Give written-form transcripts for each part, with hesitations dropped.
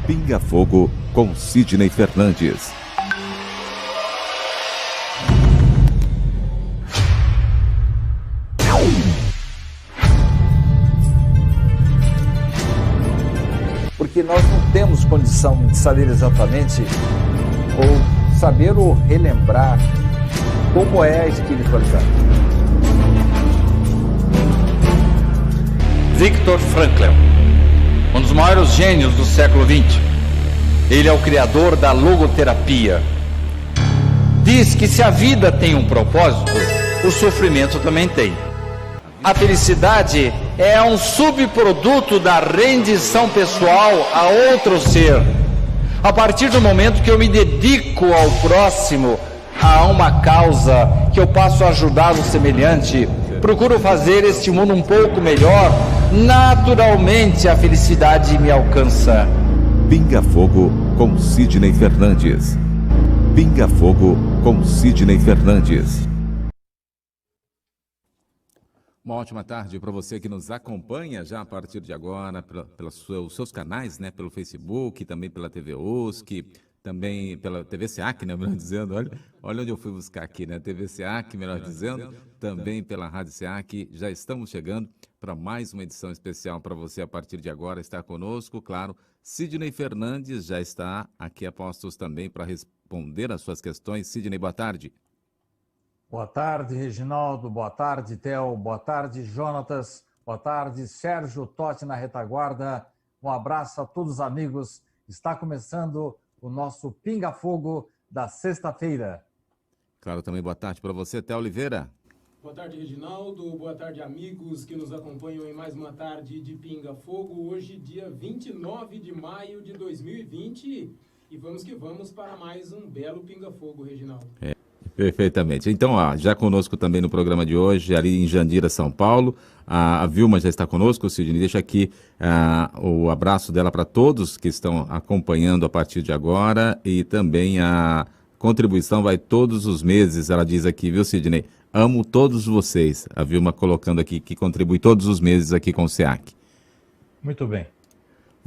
Pinga Fogo com Sidney Fernandes. Porque nós não temos condição de saber exatamente ou saber ou relembrar como é a espiritualidade. Viktor Frankl, um dos maiores gênios do século XX. Ele é o criador da logoterapia. Diz que se a vida tem um propósito, o sofrimento também tem. A felicidade é um subproduto da rendição pessoal a outro ser. A partir do momento que eu me dedico ao próximo, a uma causa, que eu passo a ajudar o semelhante, procuro fazer este mundo um pouco melhor, naturalmente a felicidade me alcança. Pinga Fogo com Sidney Fernandes. Pinga Fogo com Sidney Fernandes. Uma ótima tarde para você que nos acompanha já a partir de agora pelos seus canais, né? Pelo Facebook, também pela TV USC, também pela TV SEAC, né? Melhor dizendo, olha onde eu fui buscar aqui, né? TV SEAC, melhor dizendo, também pela Rádio SEAC. Já estamos chegando para mais uma edição especial para você a partir de agora estar conosco, claro. Sidney Fernandes já está aqui a postos também para responder às suas questões. Sidney, boa tarde. Boa tarde, Reginaldo. Boa tarde, Theo. Boa tarde, Jonatas. Boa tarde, Sérgio Totti na retaguarda. Um abraço a todos os amigos. Está começando o nosso Pinga Fogo da sexta-feira. Claro, também boa tarde para você, Theo Oliveira. Boa tarde, Reginaldo. Boa tarde, amigos que nos acompanham em mais uma tarde de Pinga Fogo. Hoje, dia 29 de maio de 2020. E vamos que vamos para mais um belo Pinga Fogo, Reginaldo. Perfeitamente. Então, já conosco também no programa de hoje, ali em Jandira, São Paulo, a Vilma já está conosco. Sidney, deixa aqui o abraço dela para todos que estão acompanhando a partir de agora, e também a contribuição vai todos os meses, ela diz aqui, viu, Sidney? Amo todos vocês. A Vilma colocando aqui que contribui todos os meses aqui com o SEAC. Muito bem.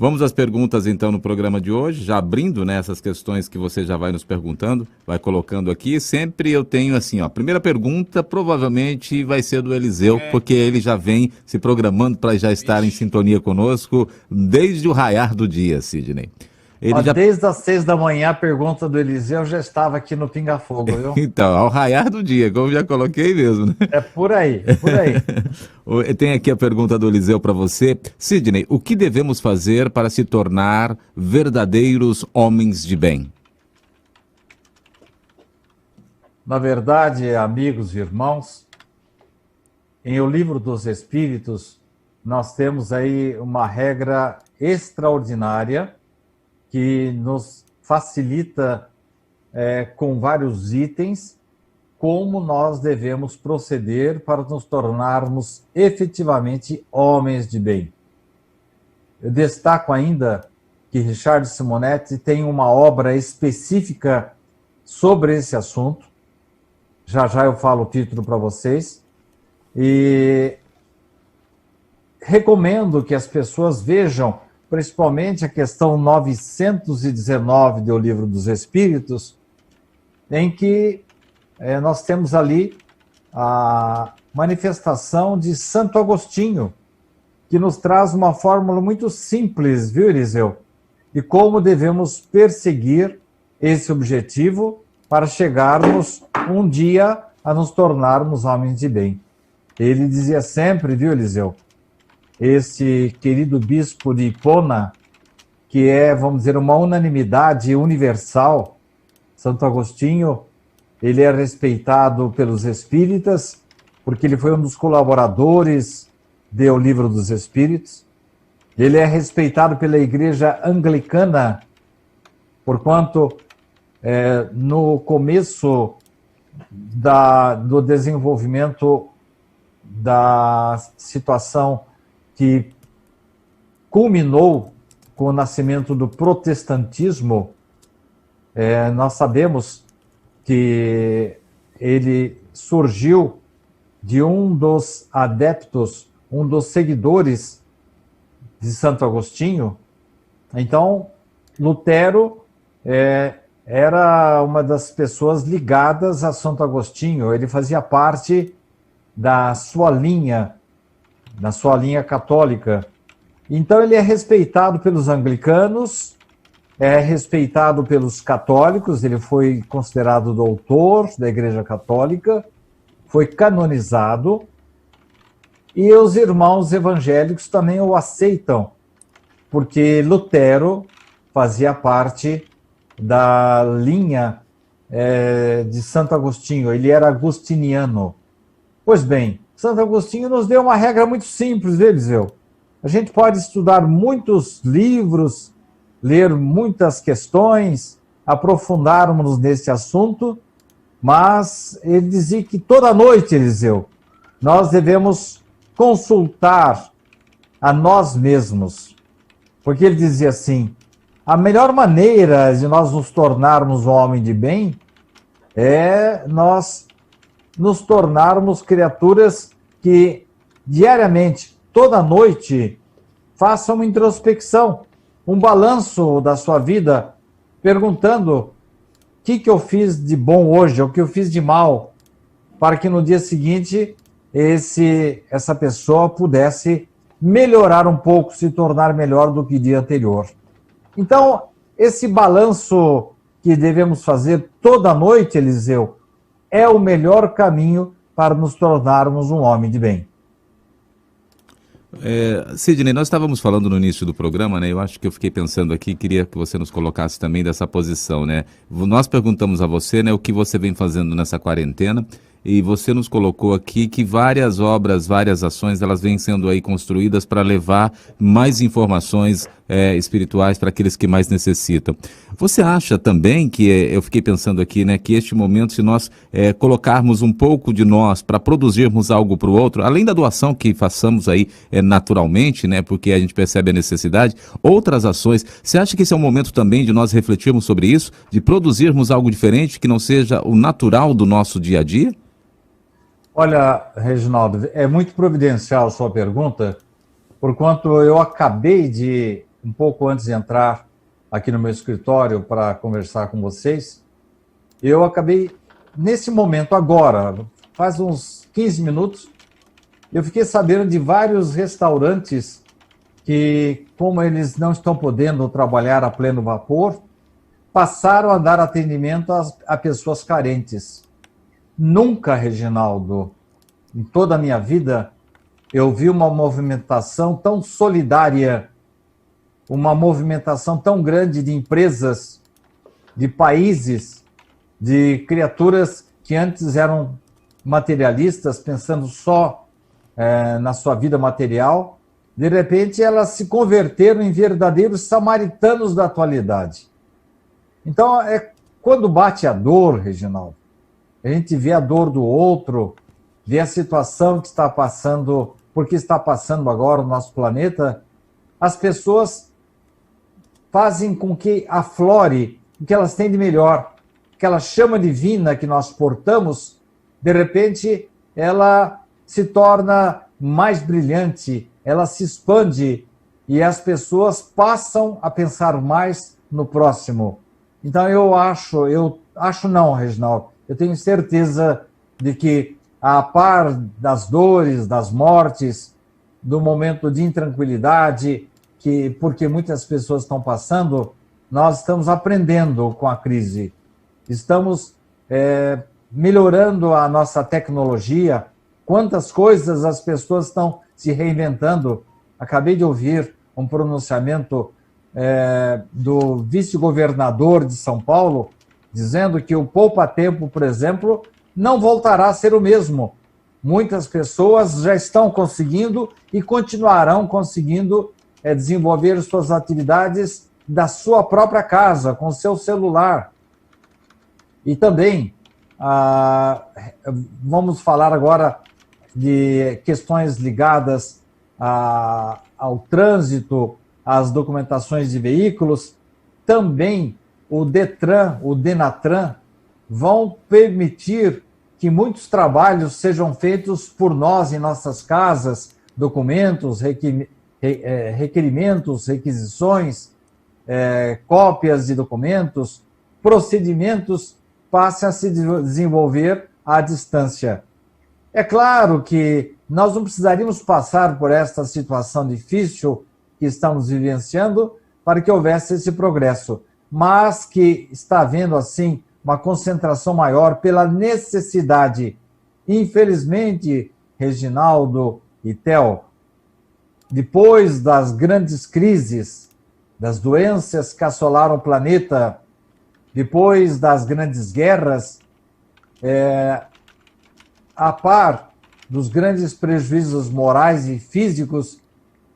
Vamos às perguntas, então, no programa de hoje, já abrindo, né, essas questões que você já vai nos perguntando, vai colocando aqui. Sempre eu tenho assim, a primeira pergunta provavelmente vai ser do Eliseu, porque ele já vem se programando para já estar em sintonia conosco desde o raiar do dia, Sidney. Desde as 6 da manhã, a pergunta do Eliseu já estava aqui no Pinga Fogo, viu? Então, ao raiar do dia, como já coloquei mesmo, né? É por aí, por aí. Tem aqui a pergunta do Eliseu para você. Sidney, o que devemos fazer para se tornar verdadeiros homens de bem? Na verdade, amigos e irmãos, em O Livro dos Espíritos, nós temos aí uma regra extraordinária que nos facilita com vários itens como nós devemos proceder para nos tornarmos efetivamente homens de bem. Eu destaco ainda que Richard Simonetti tem uma obra específica sobre esse assunto. Já já eu falo o título para vocês. E recomendo que as pessoas vejam principalmente a questão 919 do Livro dos Espíritos, em que nós temos ali a manifestação de Santo Agostinho, que nos traz uma fórmula muito simples, viu, Eliseu? De como devemos perseguir esse objetivo para chegarmos um dia a nos tornarmos homens de bem. Ele dizia sempre, viu, Eliseu? Esse querido bispo de Hipona, que é, vamos dizer, uma unanimidade universal, Santo Agostinho, ele é respeitado pelos espíritas, porque ele foi um dos colaboradores do Livro dos Espíritos. Ele é respeitado pela Igreja Anglicana, porquanto no começo do desenvolvimento da situação que culminou com o nascimento do protestantismo, nós sabemos que ele surgiu de um dos adeptos, um dos seguidores de Santo Agostinho. Então, Lutero era uma das pessoas ligadas a Santo Agostinho. Ele fazia parte da sua linha católica. Então ele é respeitado pelos anglicanos, é respeitado pelos católicos, ele foi considerado doutor da Igreja Católica, foi canonizado, e os irmãos evangélicos também o aceitam, porque Lutero fazia parte da linha de Santo Agostinho, ele era agostiniano. Pois bem, Santo Agostinho nos deu uma regra muito simples, Eliseu. A gente pode estudar muitos livros, ler muitas questões, aprofundarmos nesse assunto, mas ele dizia que toda noite, Eliseu, nós devemos consultar a nós mesmos. Porque ele dizia assim, a melhor maneira de nós nos tornarmos um homem de bem é nós nos tornarmos criaturas que diariamente, toda noite, façam uma introspecção, um balanço da sua vida, perguntando o que eu fiz de bom hoje, o que eu fiz de mal, para que no dia seguinte essa pessoa pudesse melhorar um pouco, se tornar melhor do que o dia anterior. Então, esse balanço que devemos fazer toda noite, Eliseu, é o melhor caminho para nos tornarmos um homem de bem. Sidney, nós estávamos falando no início do programa, né? Eu acho que eu fiquei pensando aqui, queria que você nos colocasse também dessa posição, né? Nós perguntamos a você, né, o que você vem fazendo nessa quarentena, e você nos colocou aqui que várias obras, várias ações, elas vêm sendo aí construídas para levar mais informações espirituais para aqueles que mais necessitam. Você acha também que, eu fiquei pensando aqui, né, que este momento, se nós colocarmos um pouco de nós para produzirmos algo para o outro, além da doação que façamos aí naturalmente, né, porque a gente percebe a necessidade, outras ações, você acha que esse é um momento também de nós refletirmos sobre isso, de produzirmos algo diferente que não seja o natural do nosso dia a dia? Olha, Reginaldo, é muito providencial a sua pergunta, porquanto eu acabei de, um pouco antes de entrar aqui no meu escritório para conversar com vocês, eu acabei, nesse momento agora, faz uns 15 minutos, eu fiquei sabendo de vários restaurantes que, como eles não estão podendo trabalhar a pleno vapor, passaram a dar atendimento a pessoas carentes. Nunca, Reginaldo, em toda a minha vida, eu vi uma movimentação tão solidária, uma movimentação tão grande de empresas, de países, de criaturas que antes eram materialistas, pensando só na sua vida material. De repente, elas se converteram em verdadeiros samaritanos da atualidade. Então, quando bate a dor, Reginaldo, a gente vê a dor do outro, vê a situação que está passando, porque está passando agora no nosso planeta, as pessoas fazem com que aflore o que elas têm de melhor. Aquela chama divina que nós portamos, de repente, ela se torna mais brilhante, ela se expande e as pessoas passam a pensar mais no próximo. Então eu acho não, Reginaldo, eu tenho certeza de que, a par das dores, das mortes, do momento de intranquilidade, porque muitas pessoas estão passando, nós estamos aprendendo com a crise. Estamos melhorando a nossa tecnologia. Quantas coisas as pessoas estão se reinventando. Acabei de ouvir um pronunciamento do vice-governador de São Paulo, dizendo que o poupa-tempo, por exemplo, não voltará a ser o mesmo. Muitas pessoas já estão conseguindo e continuarão conseguindo desenvolver suas atividades da sua própria casa, com seu celular. E também, vamos falar agora de questões ligadas ao trânsito, às documentações de veículos. Também o Detran, o Denatran, vão permitir que muitos trabalhos sejam feitos por nós em nossas casas, documentos, requerimentos, requisições, cópias de documentos, procedimentos passem a se desenvolver à distância. É claro que nós não precisaríamos passar por esta situação difícil que estamos vivenciando para que houvesse esse progresso, mas que está havendo, assim, uma concentração maior pela necessidade. Infelizmente, Reginaldo e Theo, depois das grandes crises, das doenças que assolaram o planeta, depois das grandes guerras, a par dos grandes prejuízos morais e físicos,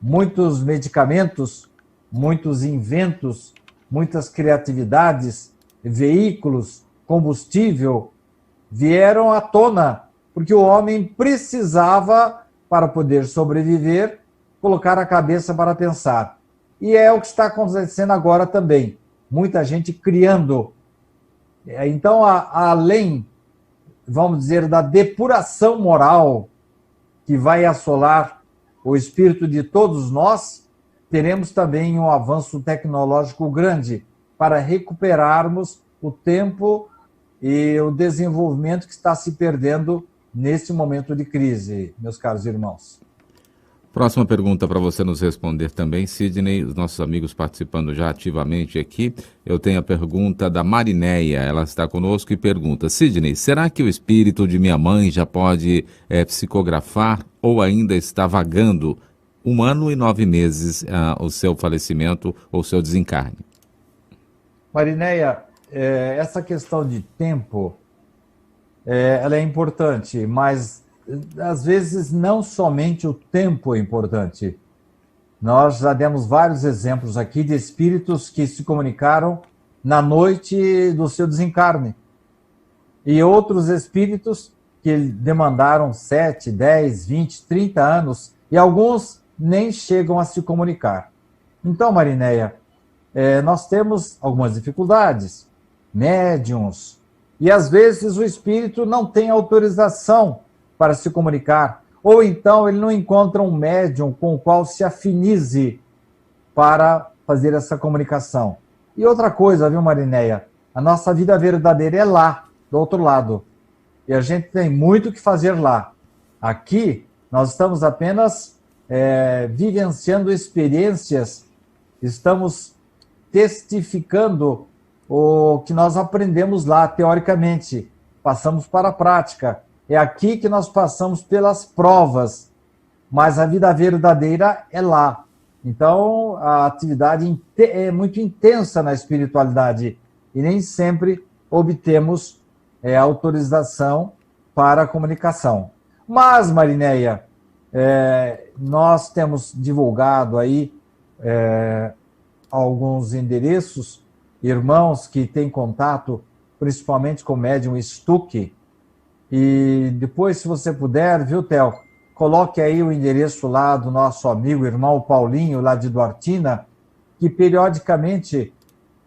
muitos medicamentos, muitos inventos, muitas criatividades, veículos, combustível, vieram à tona, porque o homem precisava, para poder sobreviver, colocar a cabeça para pensar. E é o que está acontecendo agora também. Muita gente criando. Então, além, vamos dizer, da depuração moral que vai assolar o espírito de todos nós, teremos também um avanço tecnológico grande para recuperarmos o tempo e o desenvolvimento que está se perdendo nesse momento de crise, meus caros irmãos. Próxima pergunta para você nos responder também, Sidney, os nossos amigos participando já ativamente aqui. Eu tenho a pergunta da Marinéia, ela está conosco e pergunta: Sidney, será que o espírito de minha mãe já pode psicografar ou ainda está vagando 1 ano e 9 meses o seu falecimento ou seu desencarne? Marinéia, essa questão de tempo, ela é importante, mas às vezes não somente o tempo é importante. Nós já demos vários exemplos aqui de espíritos que se comunicaram na noite do seu desencarne. E outros espíritos que demandaram 7, 10, 20, 30 anos, e alguns nem chegam a se comunicar. Então, Marinéia, nós temos algumas dificuldades, médiuns, e às vezes o espírito não tem autorização para se comunicar, ou então ele não encontra um médium com o qual se afinize para fazer essa comunicação. E outra coisa, viu, Marinéia? A nossa vida verdadeira é lá, do outro lado. E a gente tem muito o que fazer lá. Aqui, nós estamos apenas vivenciando experiências, estamos testificando o que nós aprendemos lá, teoricamente. Passamos para a prática. É aqui que nós passamos pelas provas, mas a vida verdadeira é lá. Então, a atividade é muito intensa na espiritualidade e nem sempre obtemos autorização para a comunicação. Mas, Marinéia, nós temos divulgado aí alguns endereços, irmãos que têm contato, principalmente com o médium Stuck. E depois, se você puder, viu, Theo, coloque aí o endereço lá do nosso amigo, irmão Paulinho, lá de Duartina, que periodicamente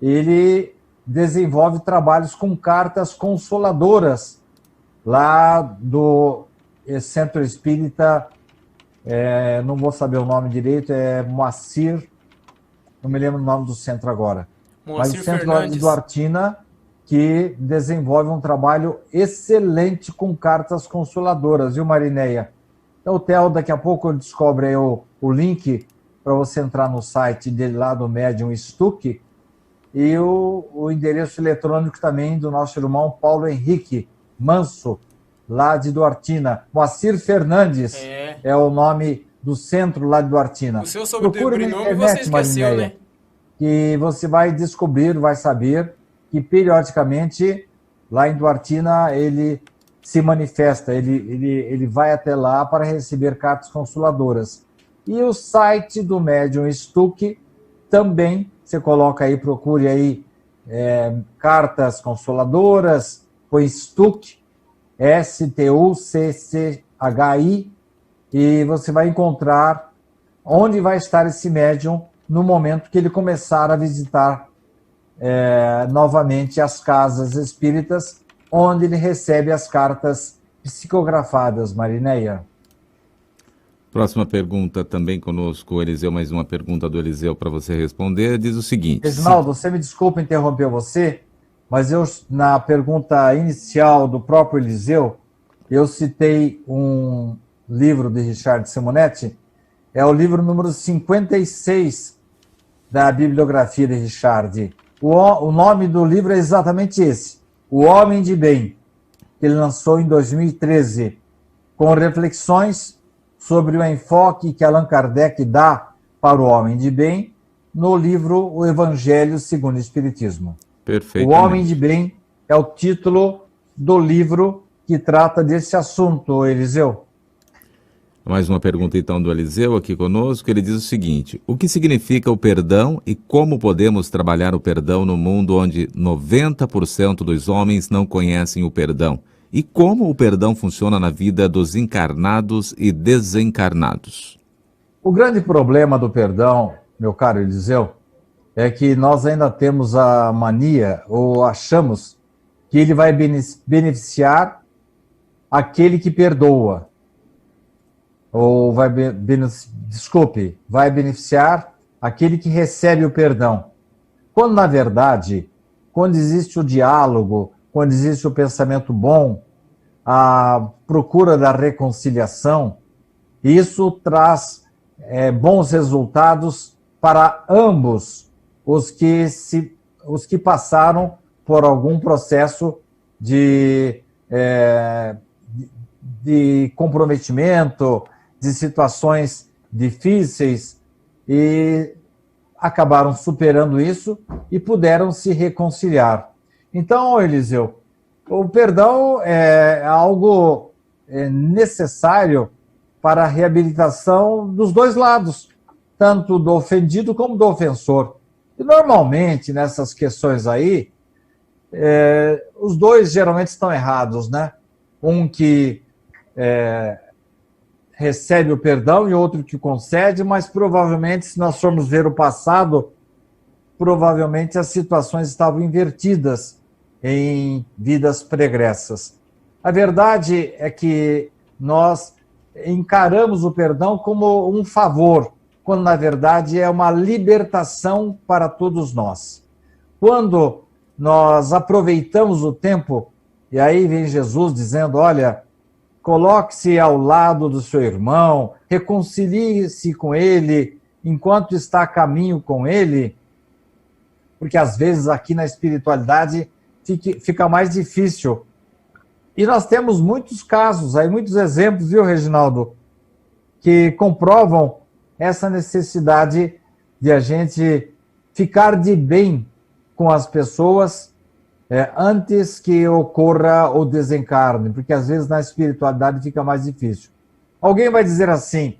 ele desenvolve trabalhos com cartas consoladoras lá do Centro Espírita, não vou saber o nome direito, Moacir, não me lembro o nome do centro agora. Moacir mas o centro Fernandes. lá de Duartina, que desenvolve um trabalho excelente com cartas consoladoras, viu, Marinéia? Então, o Theo, daqui a pouco, descobre aí o link para você entrar no site dele lá do Médium Stuck e o endereço eletrônico também do nosso irmão Paulo Henrique Manso, lá de Duartina. Moacir Fernandes é o nome do centro lá de Duartina. O seu sobrenome você esqueceu, Marinéia, né? Que você vai descobrir, vai saber que periodicamente lá em Duartina ele se manifesta, ele vai até lá para receber cartas consoladoras. E o site do Médium Stuck também, você coloca aí, procure aí cartas consoladoras, põe Stuck, S-T-U-C-C-H-I, e você vai encontrar onde vai estar esse médium no momento que ele começar a visitar novamente as casas espíritas, onde ele recebe as cartas psicografadas, Marinéia. Próxima pergunta também conosco, Eliseu, mais uma pergunta do Eliseu para você responder, diz o seguinte... Reginaldo, você me desculpa interromper você, mas na pergunta inicial do próprio Eliseu, eu citei um livro de Richard Simonetti, é o livro número 56 da bibliografia de Richard. O nome do livro é exatamente esse, O Homem de Bem, que ele lançou em 2013, com reflexões sobre o enfoque que Allan Kardec dá para o homem de bem no livro O Evangelho segundo o Espiritismo. Perfeito. O Homem de Bem é o título do livro que trata desse assunto, Eliseu. Mais uma pergunta então do Eliseu aqui conosco, ele diz o seguinte: o que significa o perdão e como podemos trabalhar o perdão no mundo onde 90% dos homens não conhecem o perdão? E como o perdão funciona na vida dos encarnados e desencarnados? O grande problema do perdão, meu caro Eliseu, é que nós ainda temos a mania, ou achamos, que ele vai beneficiar aquele que perdoa. Ou vai beneficiar aquele que recebe o perdão. Quando, na verdade, quando existe o diálogo, quando existe o pensamento bom, a procura da reconciliação, isso traz bons resultados para ambos os que passaram por algum processo de comprometimento, de situações difíceis, e acabaram superando isso e puderam se reconciliar. Então, Eliseu, o perdão é algo necessário para a reabilitação dos dois lados, tanto do ofendido como do ofensor. E normalmente, nessas questões aí, os dois geralmente estão errados, né? Um que recebe o perdão e outro que concede, mas provavelmente, se nós formos ver o passado, provavelmente as situações estavam invertidas em vidas pregressas. A verdade é que nós encaramos o perdão como um favor, quando na verdade é uma libertação para todos nós. Quando nós aproveitamos o tempo, e aí vem Jesus dizendo, olha, coloque-se ao lado do seu irmão, reconcilie-se com ele, enquanto está a caminho com ele, porque às vezes aqui na espiritualidade fica mais difícil. E nós temos muitos casos, aí muitos exemplos, viu, Reginaldo, que comprovam essa necessidade de a gente ficar de bem com as pessoas antes que ocorra o desencarne, porque às vezes na espiritualidade fica mais difícil. Alguém vai dizer assim,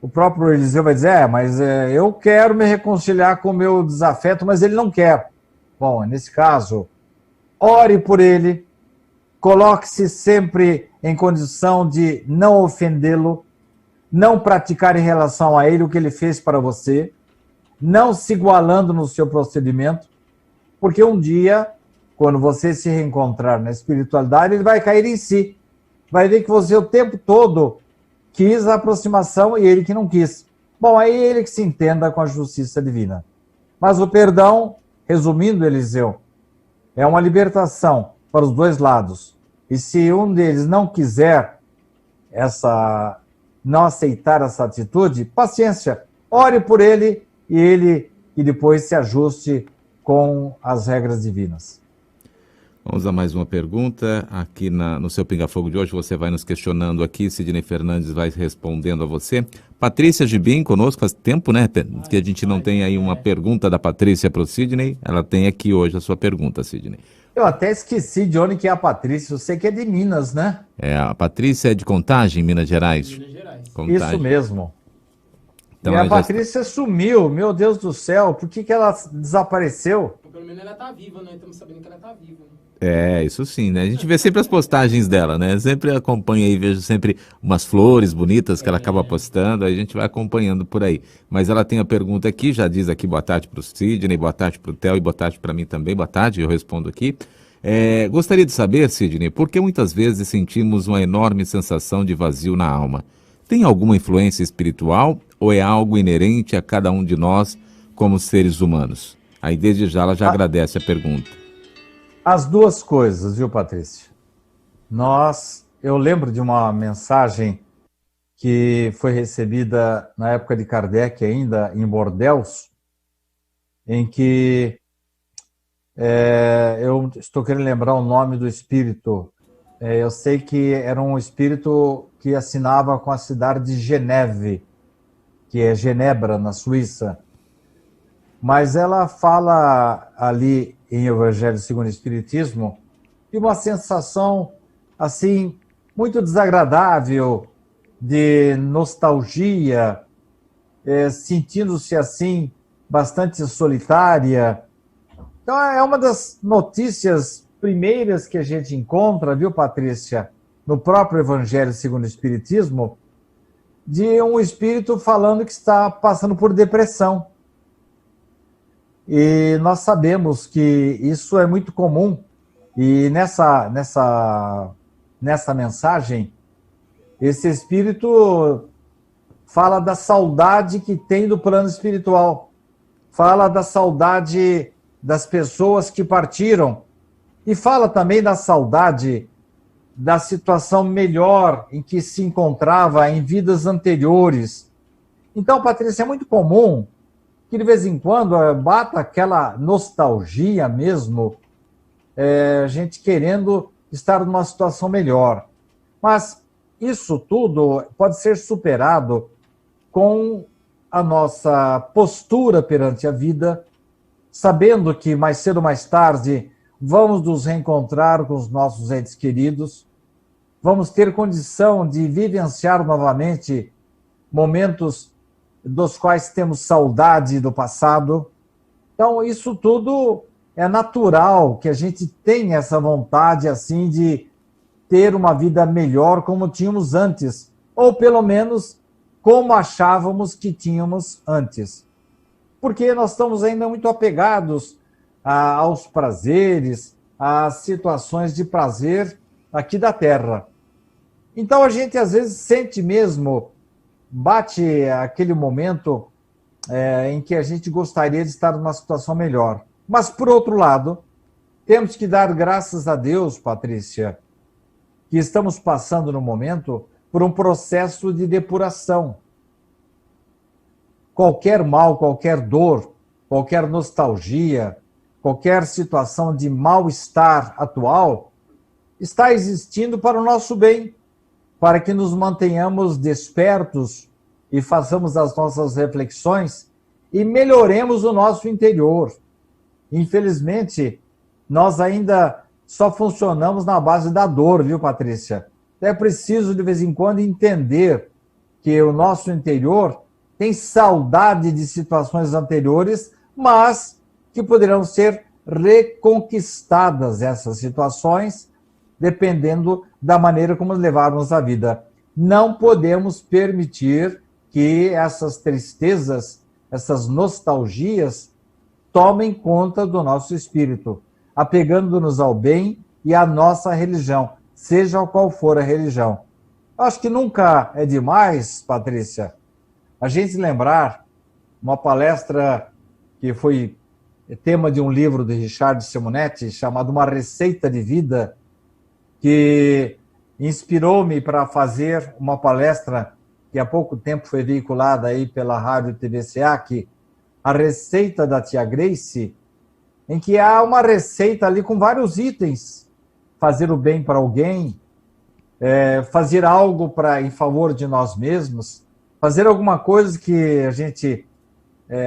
o próprio Eliseu vai dizer, mas eu quero me reconciliar com o meu desafeto, mas ele não quer. Bom, nesse caso, ore por ele, coloque-se sempre em condição de não ofendê-lo, não praticar em relação a ele o que ele fez para você, não se igualando no seu procedimento, porque um dia, quando você se reencontrar na espiritualidade, ele vai cair em si. Vai ver que você o tempo todo quis a aproximação e ele que não quis. Bom, aí ele que se entenda com a justiça divina. Mas o perdão, resumindo, Eliseu, é uma libertação para os dois lados. E se um deles não quiser não aceitar essa atitude, paciência, ore por ele e depois se ajuste com as regras divinas. Vamos a mais uma pergunta. Aqui no seu Pinga Fogo de hoje, você vai nos questionando aqui, Sidney Fernandes vai respondendo a você. Patrícia Gibim conosco, faz tempo, né, que a gente não tem aí uma pergunta da Patrícia para o Sidney. Ela tem aqui hoje a sua pergunta, Sidney. Eu até esqueci de onde que é a Patrícia, eu sei que é de Minas, né? A Patrícia é de Contagem, Minas Gerais. Minas Gerais. Contagem. Isso mesmo. Então, e a Patrícia sumiu, meu Deus do céu, por que ela desapareceu? Pelo menos ela tá viva, né? Estamos sabendo que ela tá viva, né? Isso sim, né? A gente vê sempre as postagens dela, né? Sempre acompanha aí, vejo sempre umas flores bonitas que ela acaba postando, aí a gente vai acompanhando por aí. Mas ela tem a pergunta aqui, já diz aqui boa tarde para o Sidney, boa tarde para o Theo e boa tarde para mim também. Boa tarde, eu respondo aqui. Gostaria de saber, Sidney, por que muitas vezes sentimos uma enorme sensação de vazio na alma? tem alguma influência espiritual ou é algo inerente a cada um de nós como seres humanos? Aí desde já ela já agradece a pergunta. As duas coisas, viu, Patrícia? Eu lembro de uma mensagem que foi recebida na época de Kardec ainda em Bordeaux, em que eu estou querendo lembrar o nome do espírito. Eu sei que era um espírito que assinava com a cidade de Geneve, que é Genebra, na Suíça. Mas ela fala ali em Evangelho segundo o Espiritismo de uma sensação assim muito desagradável, de nostalgia, sentindo-se assim bastante solitária. Então é uma das notícias primeiras que a gente encontra, viu, Patrícia, no próprio Evangelho segundo o Espiritismo, de um espírito falando que está passando por depressão. E nós sabemos que isso é muito comum. E nessa mensagem, esse espírito fala da saudade que tem do plano espiritual. Fala da saudade das pessoas que partiram. E fala também da saudade da situação melhor em que se encontrava em vidas anteriores. Então, Patrícia, é muito comum que de vez em quando bata aquela nostalgia mesmo, a gente querendo estar numa situação melhor. Mas isso tudo pode ser superado com a nossa postura perante a vida, sabendo que mais cedo ou mais tarde vamos nos reencontrar com os nossos entes queridos, vamos ter condição de vivenciar novamente momentos dos quais temos saudade do passado. Então, isso tudo é natural, que a gente tenha essa vontade assim de ter uma vida melhor como tínhamos antes, ou pelo menos como achávamos que tínhamos antes. Porque nós estamos ainda muito apegados aos prazeres, às situações de prazer aqui da Terra. Então a gente às vezes sente mesmo, bate aquele momento em que a gente gostaria de estar numa situação melhor. Mas, por outro lado, temos que dar graças a Deus, Patrícia, que estamos passando no momento por um processo de depuração. Qualquer mal, qualquer dor, qualquer nostalgia, qualquer situação de mal-estar atual está existindo para o nosso bem, para que nos mantenhamos despertos e façamos as nossas reflexões e melhoremos o nosso interior. Infelizmente, nós ainda só funcionamos na base da dor, viu, Patrícia? É preciso, de vez em quando, entender que o nosso interior tem saudade de situações anteriores, mas que poderão ser reconquistadas essas situações, dependendo da maneira como levarmos a vida. Não podemos permitir que essas tristezas, essas nostalgias, tomem conta do nosso espírito, apegando-nos ao bem e à nossa religião, seja qual for a religião. Acho que nunca é demais, Patrícia, a gente lembrar uma palestra que foi tema de um livro de Richard Simonetti, chamado Uma Receita de Vida, que inspirou-me para fazer uma palestra que há pouco tempo foi veiculada aí pela rádio TV SEAC, A Receita da Tia Grace, em que há uma receita ali com vários itens. Fazer o bem para alguém, fazer algo em favor de nós mesmos, fazer alguma coisa que a gente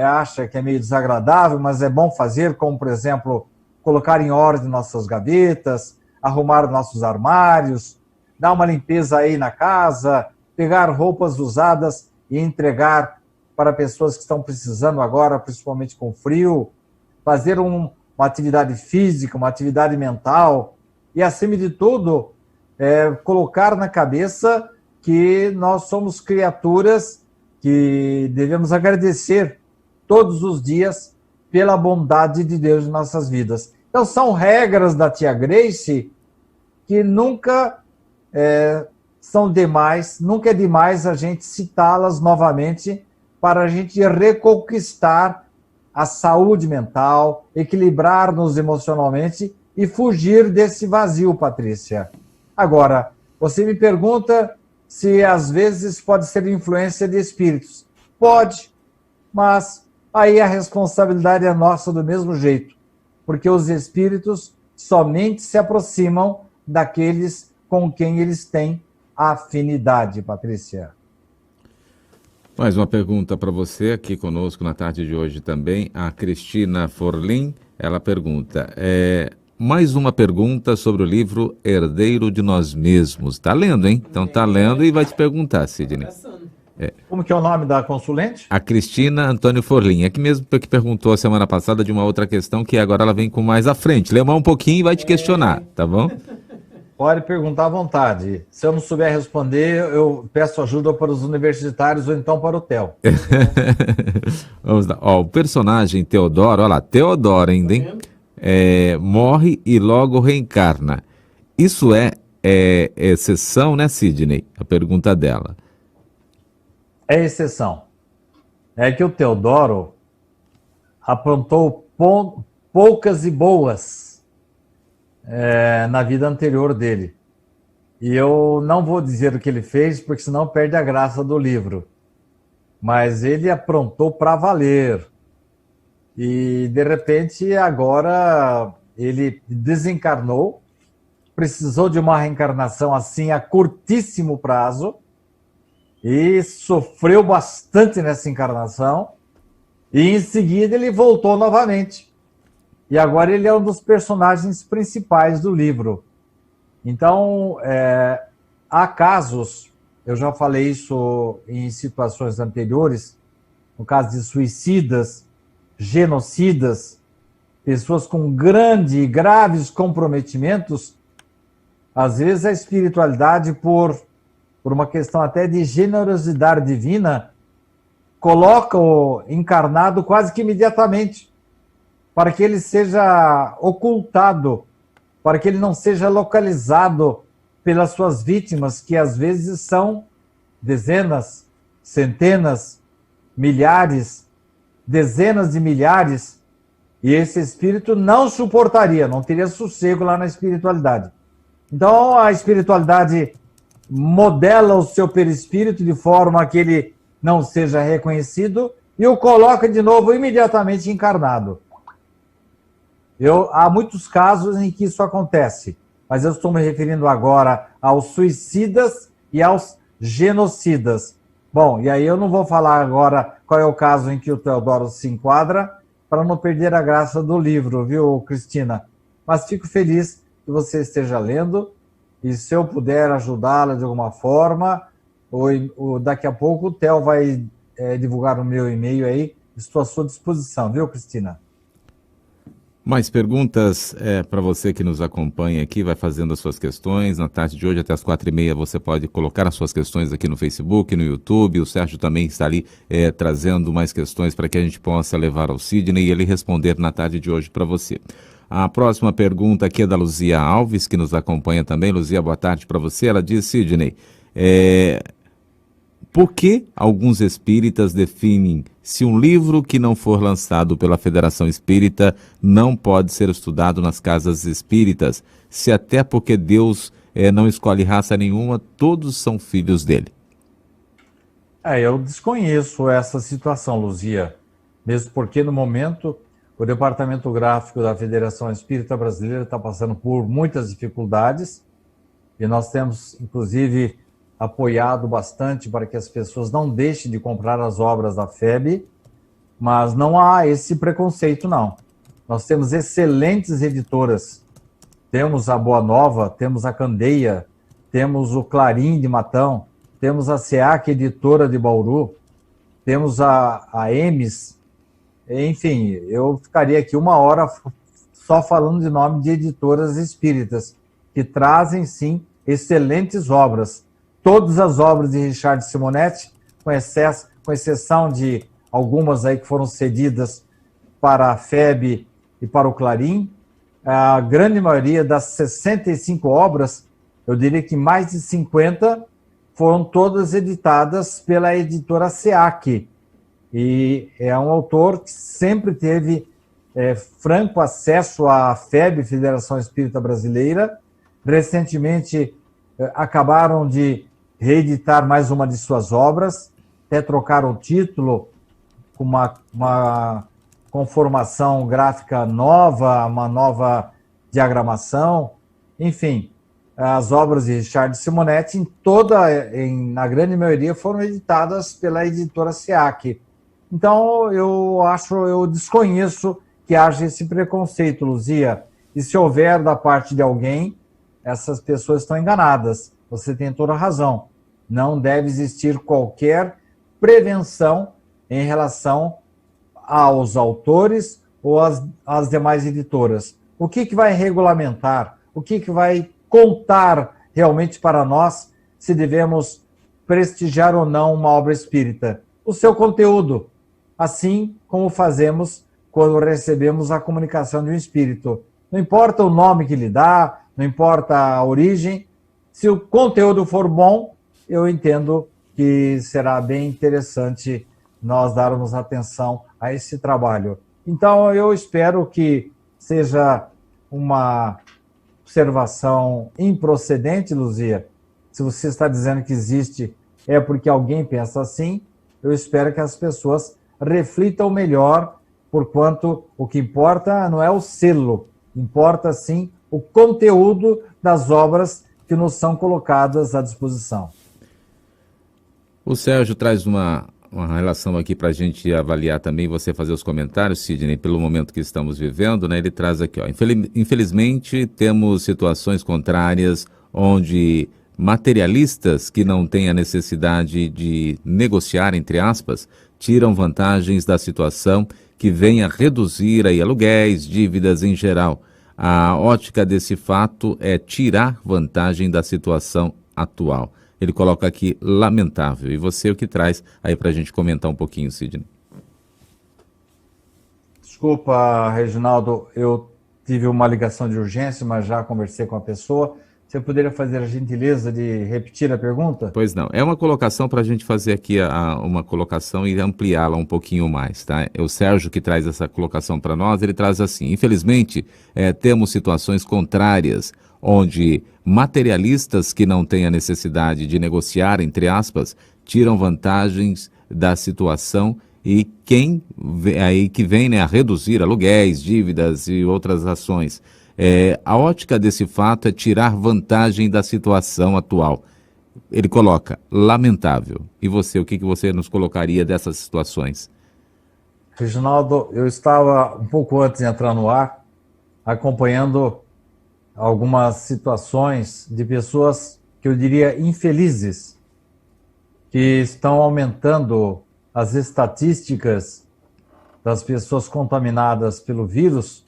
acha que é meio desagradável, mas é bom fazer, como, por exemplo, colocar em ordem nossas gavetas, arrumar nossos armários, dar uma limpeza aí na casa, pegar roupas usadas e entregar para pessoas que estão precisando agora, principalmente com frio, fazer uma atividade física, uma atividade mental e, acima de tudo, colocar na cabeça que nós somos criaturas que devemos agradecer todos os dias pela bondade de Deus em nossas vidas. Então, são regras da Tia Grace que nunca são demais, nunca é demais a gente citá-las novamente para a gente reconquistar a saúde mental, equilibrar-nos emocionalmente e fugir desse vazio, Patrícia. Agora, você me pergunta se às vezes pode ser influência de espíritos. Pode, mas aí a responsabilidade é nossa do mesmo jeito, porque os espíritos somente se aproximam daqueles com quem eles têm afinidade, Patrícia. Mais uma pergunta para você aqui conosco na tarde de hoje também, a Cristina Forlim, ela pergunta, mais uma pergunta sobre o livro Herdeiro de Nós Mesmos. Tá lendo, hein? Então tá lendo e vai te perguntar, Sidney. Como que é o nome da consulente? A Cristina Antônio Forlim, é que mesmo que perguntou a semana passada de uma outra questão que agora ela vem com mais à frente. Lê mais um pouquinho e vai te questionar, tá bom? Pode perguntar à vontade. Se eu não souber responder, eu peço ajuda para os universitários ou então para o Theo. Vamos lá. Ó, o personagem Teodoro, olha lá, Teodoro ainda, hein? Morre e logo reencarna. Isso é exceção, né, Sidney? A pergunta dela. É exceção. É que o Teodoro aprontou poucas e boas na vida anterior dele. E eu não vou dizer o que ele fez, porque senão perde a graça do livro. Mas ele aprontou para valer. E, de repente, agora ele desencarnou, precisou de uma reencarnação assim a curtíssimo prazo, e sofreu bastante nessa encarnação, e em seguida ele voltou novamente. E agora ele é um dos personagens principais do livro. Então, há casos, eu já falei isso em situações anteriores, no caso de suicidas, genocidas, pessoas com graves comprometimentos, às vezes a espiritualidade, por uma questão até de generosidade divina, coloca o encarnado quase que imediatamente, para que ele seja ocultado, para que ele não seja localizado pelas suas vítimas, que às vezes são dezenas, centenas, milhares, dezenas de milhares, e esse espírito não suportaria, não teria sossego lá na espiritualidade. Então a espiritualidade modela o seu perispírito de forma que ele não seja reconhecido e o coloca de novo imediatamente encarnado. Há muitos casos em que isso acontece, mas eu estou me referindo agora aos suicidas e aos genocidas. Bom, e aí eu não vou falar agora qual é o caso em que o Teodoro se enquadra, para não perder a graça do livro, viu, Cristina? Mas fico feliz que você esteja lendo, e se eu puder ajudá-la de alguma forma, ou daqui a pouco o Theo vai divulgar o meu e-mail aí, estou à sua disposição, viu, Cristina? Mais perguntas para você que nos acompanha aqui, vai fazendo as suas questões. Na tarde de hoje, até as 4h30, você pode colocar as suas questões aqui no Facebook, no YouTube. O Sérgio também está ali trazendo mais questões para que a gente possa levar ao Sidney e ele responder na tarde de hoje para você. A próxima pergunta aqui é da Luzia Alves, que nos acompanha também. Luzia, boa tarde para você. Ela diz, Sidney, por que alguns espíritas definem se um livro que não for lançado pela Federação Espírita não pode ser estudado nas casas espíritas, se até porque Deus não escolhe raça nenhuma, todos são filhos dele? Eu desconheço essa situação, Luzia, mesmo porque no momento o Departamento Gráfico da Federação Espírita Brasileira está passando por muitas dificuldades e nós temos, inclusive, apoiado bastante para que as pessoas não deixem de comprar as obras da FEB, mas não há esse preconceito, não. Nós temos excelentes editoras. Temos a Boa Nova, temos a Candeia, temos o Clarim de Matão, temos a SEAC Editora de Bauru, temos a EMES. Enfim, eu ficaria aqui 1 hora só falando de nome de editoras espíritas, que trazem, sim, excelentes obras. Todas as obras de Richard Simonetti, com exceção de algumas aí que foram cedidas para a FEB e para o Clarim, a grande maioria das 65 obras, eu diria que mais de 50 foram todas editadas pela editora SEAC. E é um autor que sempre teve franco acesso à FEB, Federação Espírita Brasileira. Recentemente acabaram de reeditar mais uma de suas obras, até trocaram o título com uma conformação gráfica nova, uma nova diagramação, enfim, as obras de Richard Simonetti, na grande maioria, foram editadas pela editora SEAC. Então, eu desconheço que haja esse preconceito, Luzia, e se houver da parte de alguém, essas pessoas estão enganadas. Você tem toda a razão. Não deve existir qualquer prevenção em relação aos autores ou às demais editoras. O que vai regulamentar? O que vai contar realmente para nós se devemos prestigiar ou não uma obra espírita? O seu conteúdo, assim como fazemos quando recebemos a comunicação de um espírito. Não importa o nome que lhe dá, não importa a origem, se o conteúdo for bom, eu entendo que será bem interessante nós darmos atenção a esse trabalho. Então, eu espero que seja uma observação improcedente, Luzia. Se você está dizendo que existe, é porque alguém pensa assim, eu espero que as pessoas reflitam melhor, porquanto o que importa não é o selo, importa sim o conteúdo das obras que nos são colocadas à disposição. O Sérgio traz uma relação aqui para a gente avaliar também, você fazer os comentários, Sidney, pelo momento que estamos vivendo, né? Ele traz aqui, ó, infelizmente temos situações contrárias onde materialistas que não têm a necessidade de negociar, entre aspas, tiram vantagens da situação que vem a reduzir aí aluguéis, dívidas em geral. A ótica desse fato é tirar vantagem da situação atual. Ele coloca aqui, lamentável. E você o que traz aí para a gente comentar um pouquinho, Sidney? Desculpa, Reginaldo, eu tive uma ligação de urgência, mas já conversei com a pessoa. Você poderia fazer a gentileza de repetir a pergunta? Pois não. É uma colocação para a gente fazer aqui uma colocação e ampliá-la um pouquinho mais, tá? É o Sérgio que traz essa colocação para nós. Ele traz assim, infelizmente, temos situações contrárias, onde materialistas que não têm a necessidade de negociar, entre aspas, tiram vantagens da situação e quem aí que vem, né, a reduzir aluguéis, dívidas e outras ações. A ótica desse fato é tirar vantagem da situação atual. Ele coloca, lamentável. E você, o que você nos colocaria dessas situações? Reginaldo, eu estava um pouco antes de entrar no ar, acompanhando algumas situações de pessoas que eu diria infelizes, que estão aumentando as estatísticas das pessoas contaminadas pelo vírus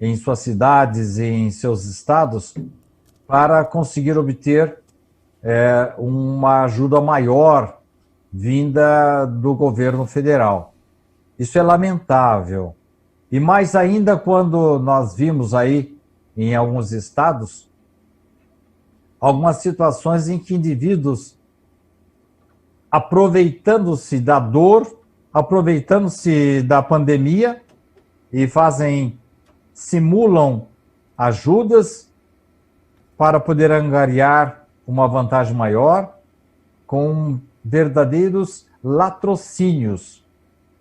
em suas cidades e em seus estados, para conseguir obter uma ajuda maior vinda do governo federal. Isso é lamentável. E mais ainda quando nós vimos aí, em alguns estados, algumas situações em que indivíduos, aproveitando-se da dor, aproveitando-se da pandemia e simulam ajudas para poder angariar uma vantagem maior com verdadeiros latrocínios.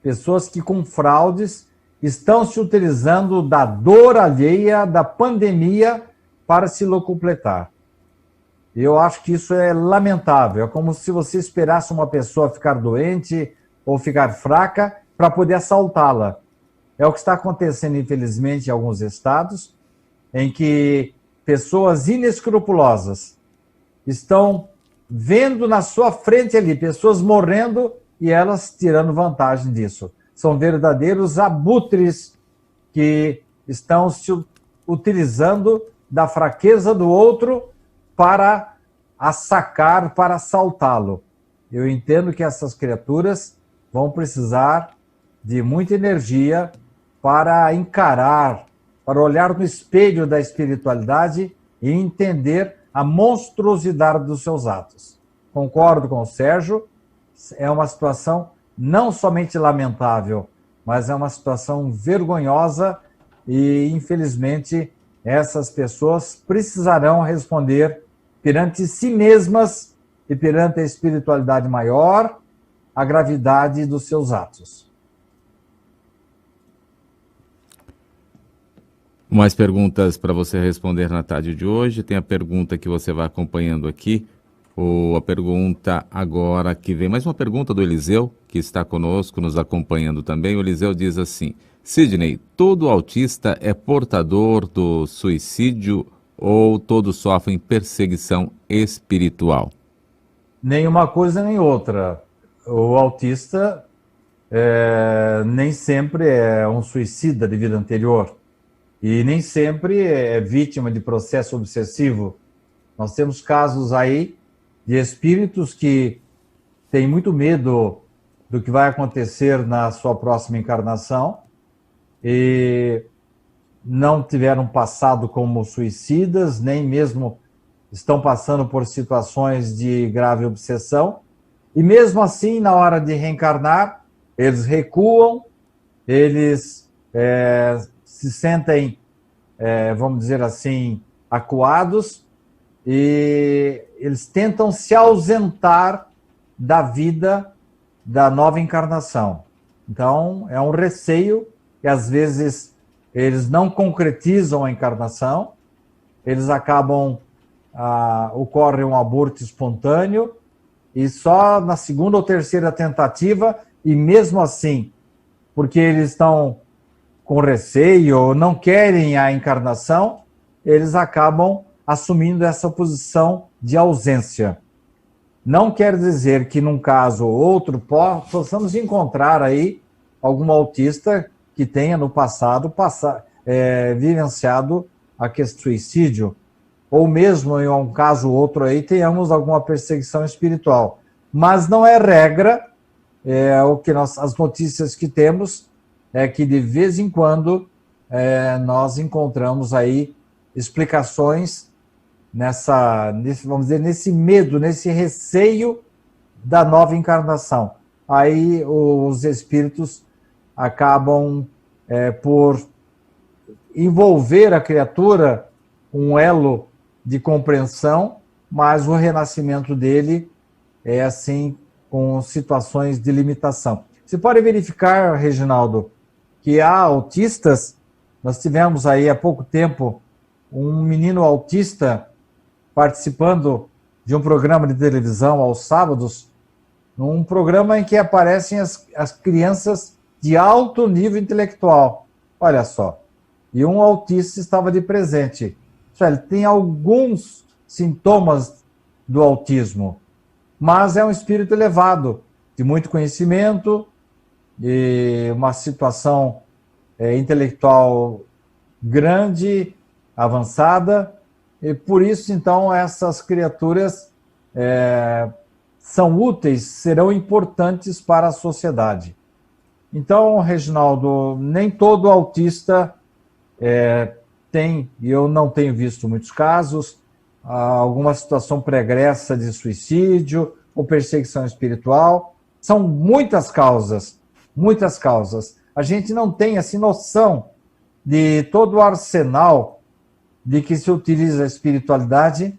Pessoas que com fraudes estão se utilizando da dor alheia, da pandemia, para se locupletar. Eu acho que isso é lamentável. É como se você esperasse uma pessoa ficar doente ou ficar fraca para poder assaltá-la. É o que está acontecendo, infelizmente, em alguns estados, em que pessoas inescrupulosas estão vendo na sua frente ali pessoas morrendo e elas tirando vantagem disso. São verdadeiros abutres que estão se utilizando da fraqueza do outro para assacar, para assaltá-lo. Eu entendo que essas criaturas vão precisar de muita energia para encarar, para olhar no espelho da espiritualidade e entender a monstruosidade dos seus atos. concordo com o Sérgio, é uma situação não somente lamentável, mas é uma situação vergonhosa e, infelizmente, essas pessoas precisarão responder perante si mesmas e perante a espiritualidade maior a gravidade dos seus atos. Mais perguntas para você responder na tarde de hoje. Tem a pergunta que você vai acompanhando aqui, ou a pergunta agora que vem. Mais uma pergunta do Eliseu, que está conosco, nos acompanhando também. O Eliseu diz assim: Sidney, todo autista é portador do suicídio ou todos sofrem perseguição espiritual? Nenhuma coisa nem outra. O autista nem sempre é um suicida de vida anterior. E nem sempre é vítima de processo obsessivo. Nós temos casos aí de espíritos que têm muito medo do que vai acontecer na sua próxima encarnação e não tiveram passado como suicidas, nem mesmo estão passando por situações de grave obsessão. E mesmo assim, na hora de reencarnar, eles recuam, eles se sentem, vamos dizer assim, acuados, e eles tentam se ausentar da vida da nova encarnação. Então, é um receio que às vezes eles não concretizam a encarnação, eles acabam, ocorre um aborto espontâneo, e só na segunda ou terceira tentativa, e mesmo assim, porque eles estão com receio ou não querem a encarnação, eles acabam assumindo essa posição de ausência. Não quer dizer que num caso ou outro possamos encontrar aí algum autista que tenha no passado vivenciado a questão do suicídio, ou mesmo em um caso ou outro aí tenhamos alguma perseguição espiritual. Mas não é regra, as notícias que temos é que de vez em quando nós encontramos aí explicações nesse medo, nesse receio da nova encarnação. Aí os espíritos acabam por envolver a criatura um elo de compreensão, mas o renascimento dele é assim, com situações de limitação. Você pode verificar, Reginaldo, que há autistas. Nós tivemos aí há pouco tempo um menino autista participando de um programa de televisão aos sábados, num programa em que aparecem as crianças de alto nível intelectual. Olha só. E um autista estava de presente. Ele tem alguns sintomas do autismo, mas é um espírito elevado, de muito conhecimento, de uma situação intelectual grande, avançada, e por isso, então, essas criaturas são úteis, serão importantes para a sociedade. Então, Reginaldo, nem todo autista tem, e eu não tenho visto muitos casos, alguma situação pregressa de suicídio ou perseguição espiritual. São muitas causas, muitas causas. A gente não tem assim noção de todo o arsenal de que se utiliza a espiritualidade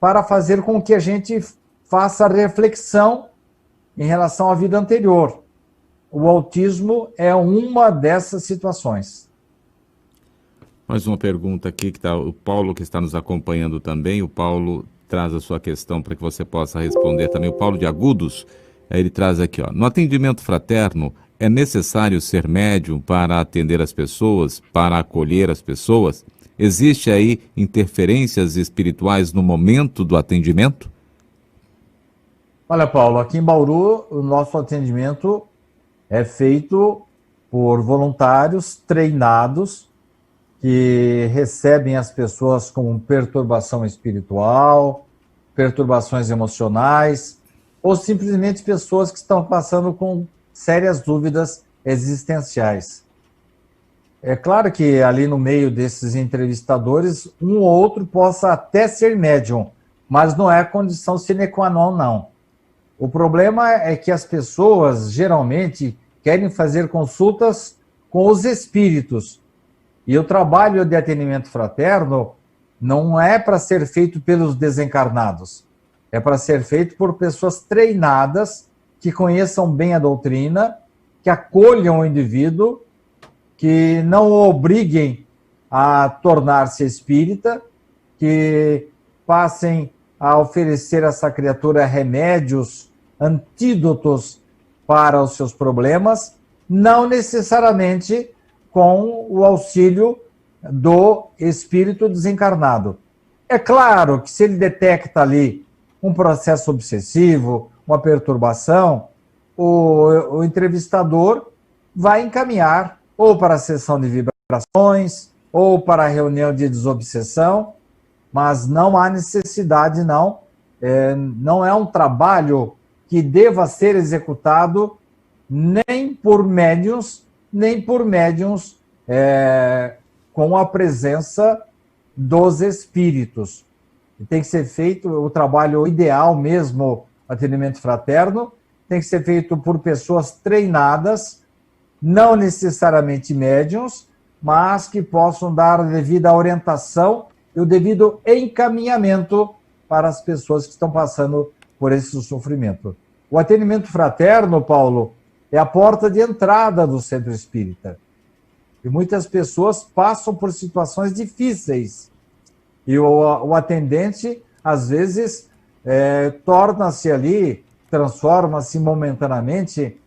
para fazer com que a gente faça reflexão em relação à vida anterior. O autismo é uma dessas situações. Mais uma pergunta aqui, que o Paulo, que está nos acompanhando também. O Paulo traz a sua questão para que você possa responder também. O Paulo de Agudos, ele traz aqui, no atendimento fraterno, é necessário ser médium para atender as pessoas, para acolher as pessoas? Existe aí interferências espirituais no momento do atendimento? Olha, Paulo, aqui em Bauru, o nosso atendimento é feito por voluntários treinados que recebem as pessoas com perturbação espiritual, perturbações emocionais, ou simplesmente pessoas que estão passando com sérias dúvidas existenciais. É claro que ali no meio desses entrevistadores, um ou outro possa até ser médium, mas não é condição sine qua non, não. O problema é que as pessoas geralmente querem fazer consultas com os espíritos. E o trabalho de atendimento fraterno não é para ser feito pelos desencarnados. É para ser feito por pessoas treinadas, que conheçam bem a doutrina, que acolham o indivíduo, que não o obriguem a tornar-se espírita, que passem a oferecer a essa criatura remédios, antídotos para os seus problemas, não necessariamente com o auxílio do espírito desencarnado. É claro que se ele detecta ali um processo obsessivo, uma perturbação, o entrevistador vai encaminhar ou para a sessão de vibrações, ou para a reunião de desobsessão, mas não há necessidade, não. Não é um trabalho que deva ser executado nem por médiuns com a presença dos espíritos. Tem que ser feito o trabalho ideal mesmo, atendimento fraterno, tem que ser feito por pessoas treinadas, não necessariamente médiuns, mas que possam dar a devida orientação e o devido encaminhamento para as pessoas que estão passando por esse sofrimento. O atendimento fraterno, Paulo, é a porta de entrada do centro espírita. E muitas pessoas passam por situações difíceis. E o atendente, às vezes, torna-se ali, transforma-se momentaneamente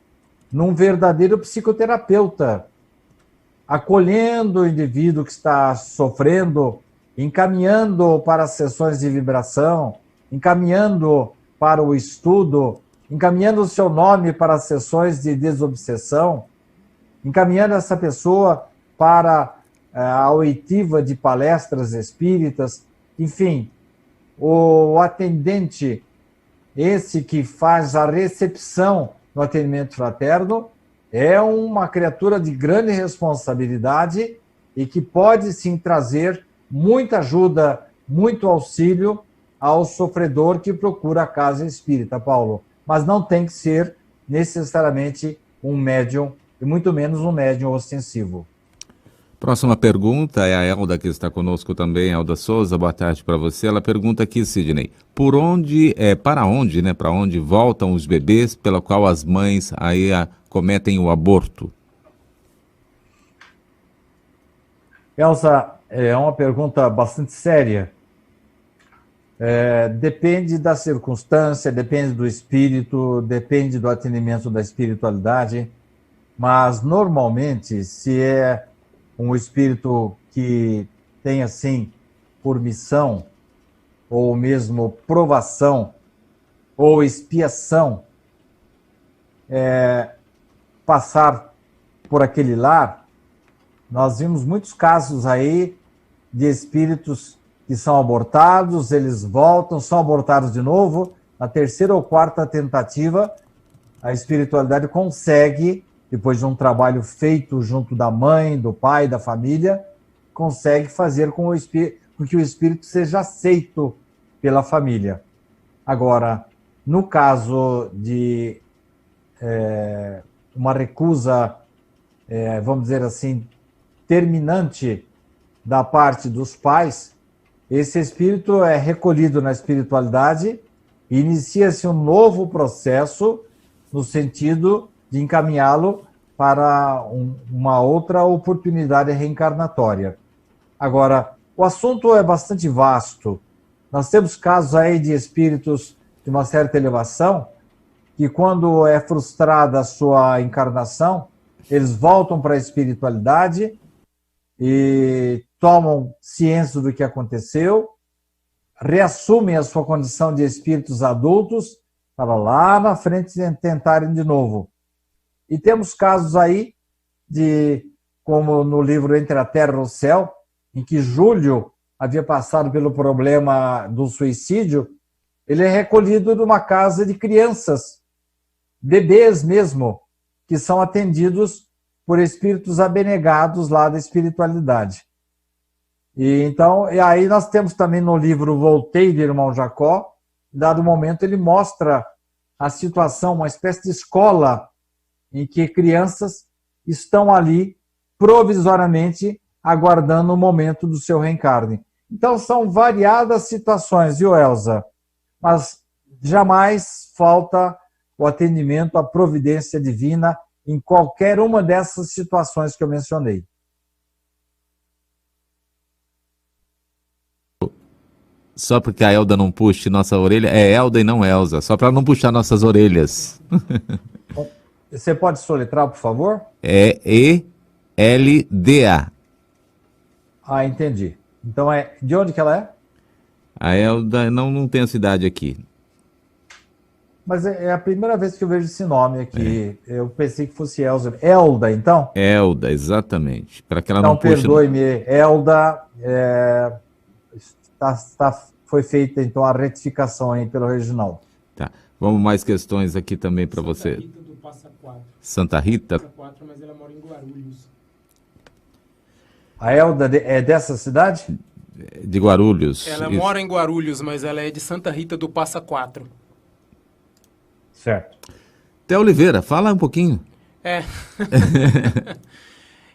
num verdadeiro psicoterapeuta, acolhendo o indivíduo que está sofrendo, encaminhando para as sessões de vibração, encaminhando para o estudo, encaminhando o seu nome para as sessões de desobsessão, encaminhando essa pessoa para a oitiva de palestras espíritas, enfim, o atendente, esse que faz a recepção no atendimento fraterno, é uma criatura de grande responsabilidade e que pode sim trazer muita ajuda, muito auxílio ao sofredor que procura a casa espírita, Paulo. Mas não tem que ser necessariamente um médium, e muito menos um médium ostensivo. Próxima pergunta é a Elda, que está conosco também, Elda Souza. Boa tarde para você. Ela pergunta aqui, Sidney, para onde voltam os bebês pela qual as mães cometem o aborto? Elsa, é uma pergunta bastante séria. Depende da circunstância, depende do espírito, depende do atendimento da espiritualidade, mas normalmente, se é um espírito que tem, assim, por missão, ou mesmo provação, ou expiação, passar por aquele lar, nós vimos muitos casos aí de espíritos que são abortados, eles voltam, são abortados de novo, na terceira ou quarta tentativa, a espiritualidade consegue, depois de um trabalho feito junto da mãe, do pai, da família, consegue fazer com que o espírito seja aceito pela família. Agora, no caso de uma recusa, vamos dizer assim, terminante da parte dos pais, esse espírito é recolhido na espiritualidade e inicia-se um novo processo no sentido de encaminhá-lo para uma outra oportunidade reencarnatória. Agora, o assunto é bastante vasto. Nós temos casos aí de espíritos de uma certa elevação que, quando é frustrada a sua encarnação, eles voltam para a espiritualidade e tomam ciência do que aconteceu, reassumem a sua condição de espíritos adultos para lá na frente tentarem de novo. E temos casos aí como no livro Entre a Terra e o Céu, em que Júlio havia passado pelo problema do suicídio, ele é recolhido numa casa de crianças, bebês mesmo, que são atendidos por espíritos abnegados lá da espiritualidade. E aí nós temos também no livro Voltei, de Irmão Jacó, em dado momento ele mostra a situação, uma espécie de escola em que crianças estão ali provisoriamente aguardando o momento do seu reencarne. Então, são variadas situações, viu, Elza? Mas jamais falta o atendimento à providência divina em qualquer uma dessas situações que eu mencionei. Só porque a Elda não puxe nossa orelha, é Elda e não Elza, só para não puxar nossas orelhas. Você pode soletrar, por favor? É E-L-D-A. Ah, entendi. Então, de onde que ela é? A Elda não tem a cidade aqui. Mas é a primeira vez que eu vejo esse nome aqui. Eu pensei que fosse Elza. Elda, então? Elda, exatamente. Para que ela Então, não puxe... perdoe-me, Elda, foi feita então a retificação aí pelo Reginaldo. Tá. Vamos mais questões aqui também para você. Santa Rita do Passa Quatro. Santa Rita? Passa Quatro, mas ela mora em Guarulhos. A Elda é dessa cidade? De Guarulhos. Ela Isso. mora em Guarulhos, mas ela é de Santa Rita do Passa Quatro. Certo. Té Oliveira, fala um pouquinho.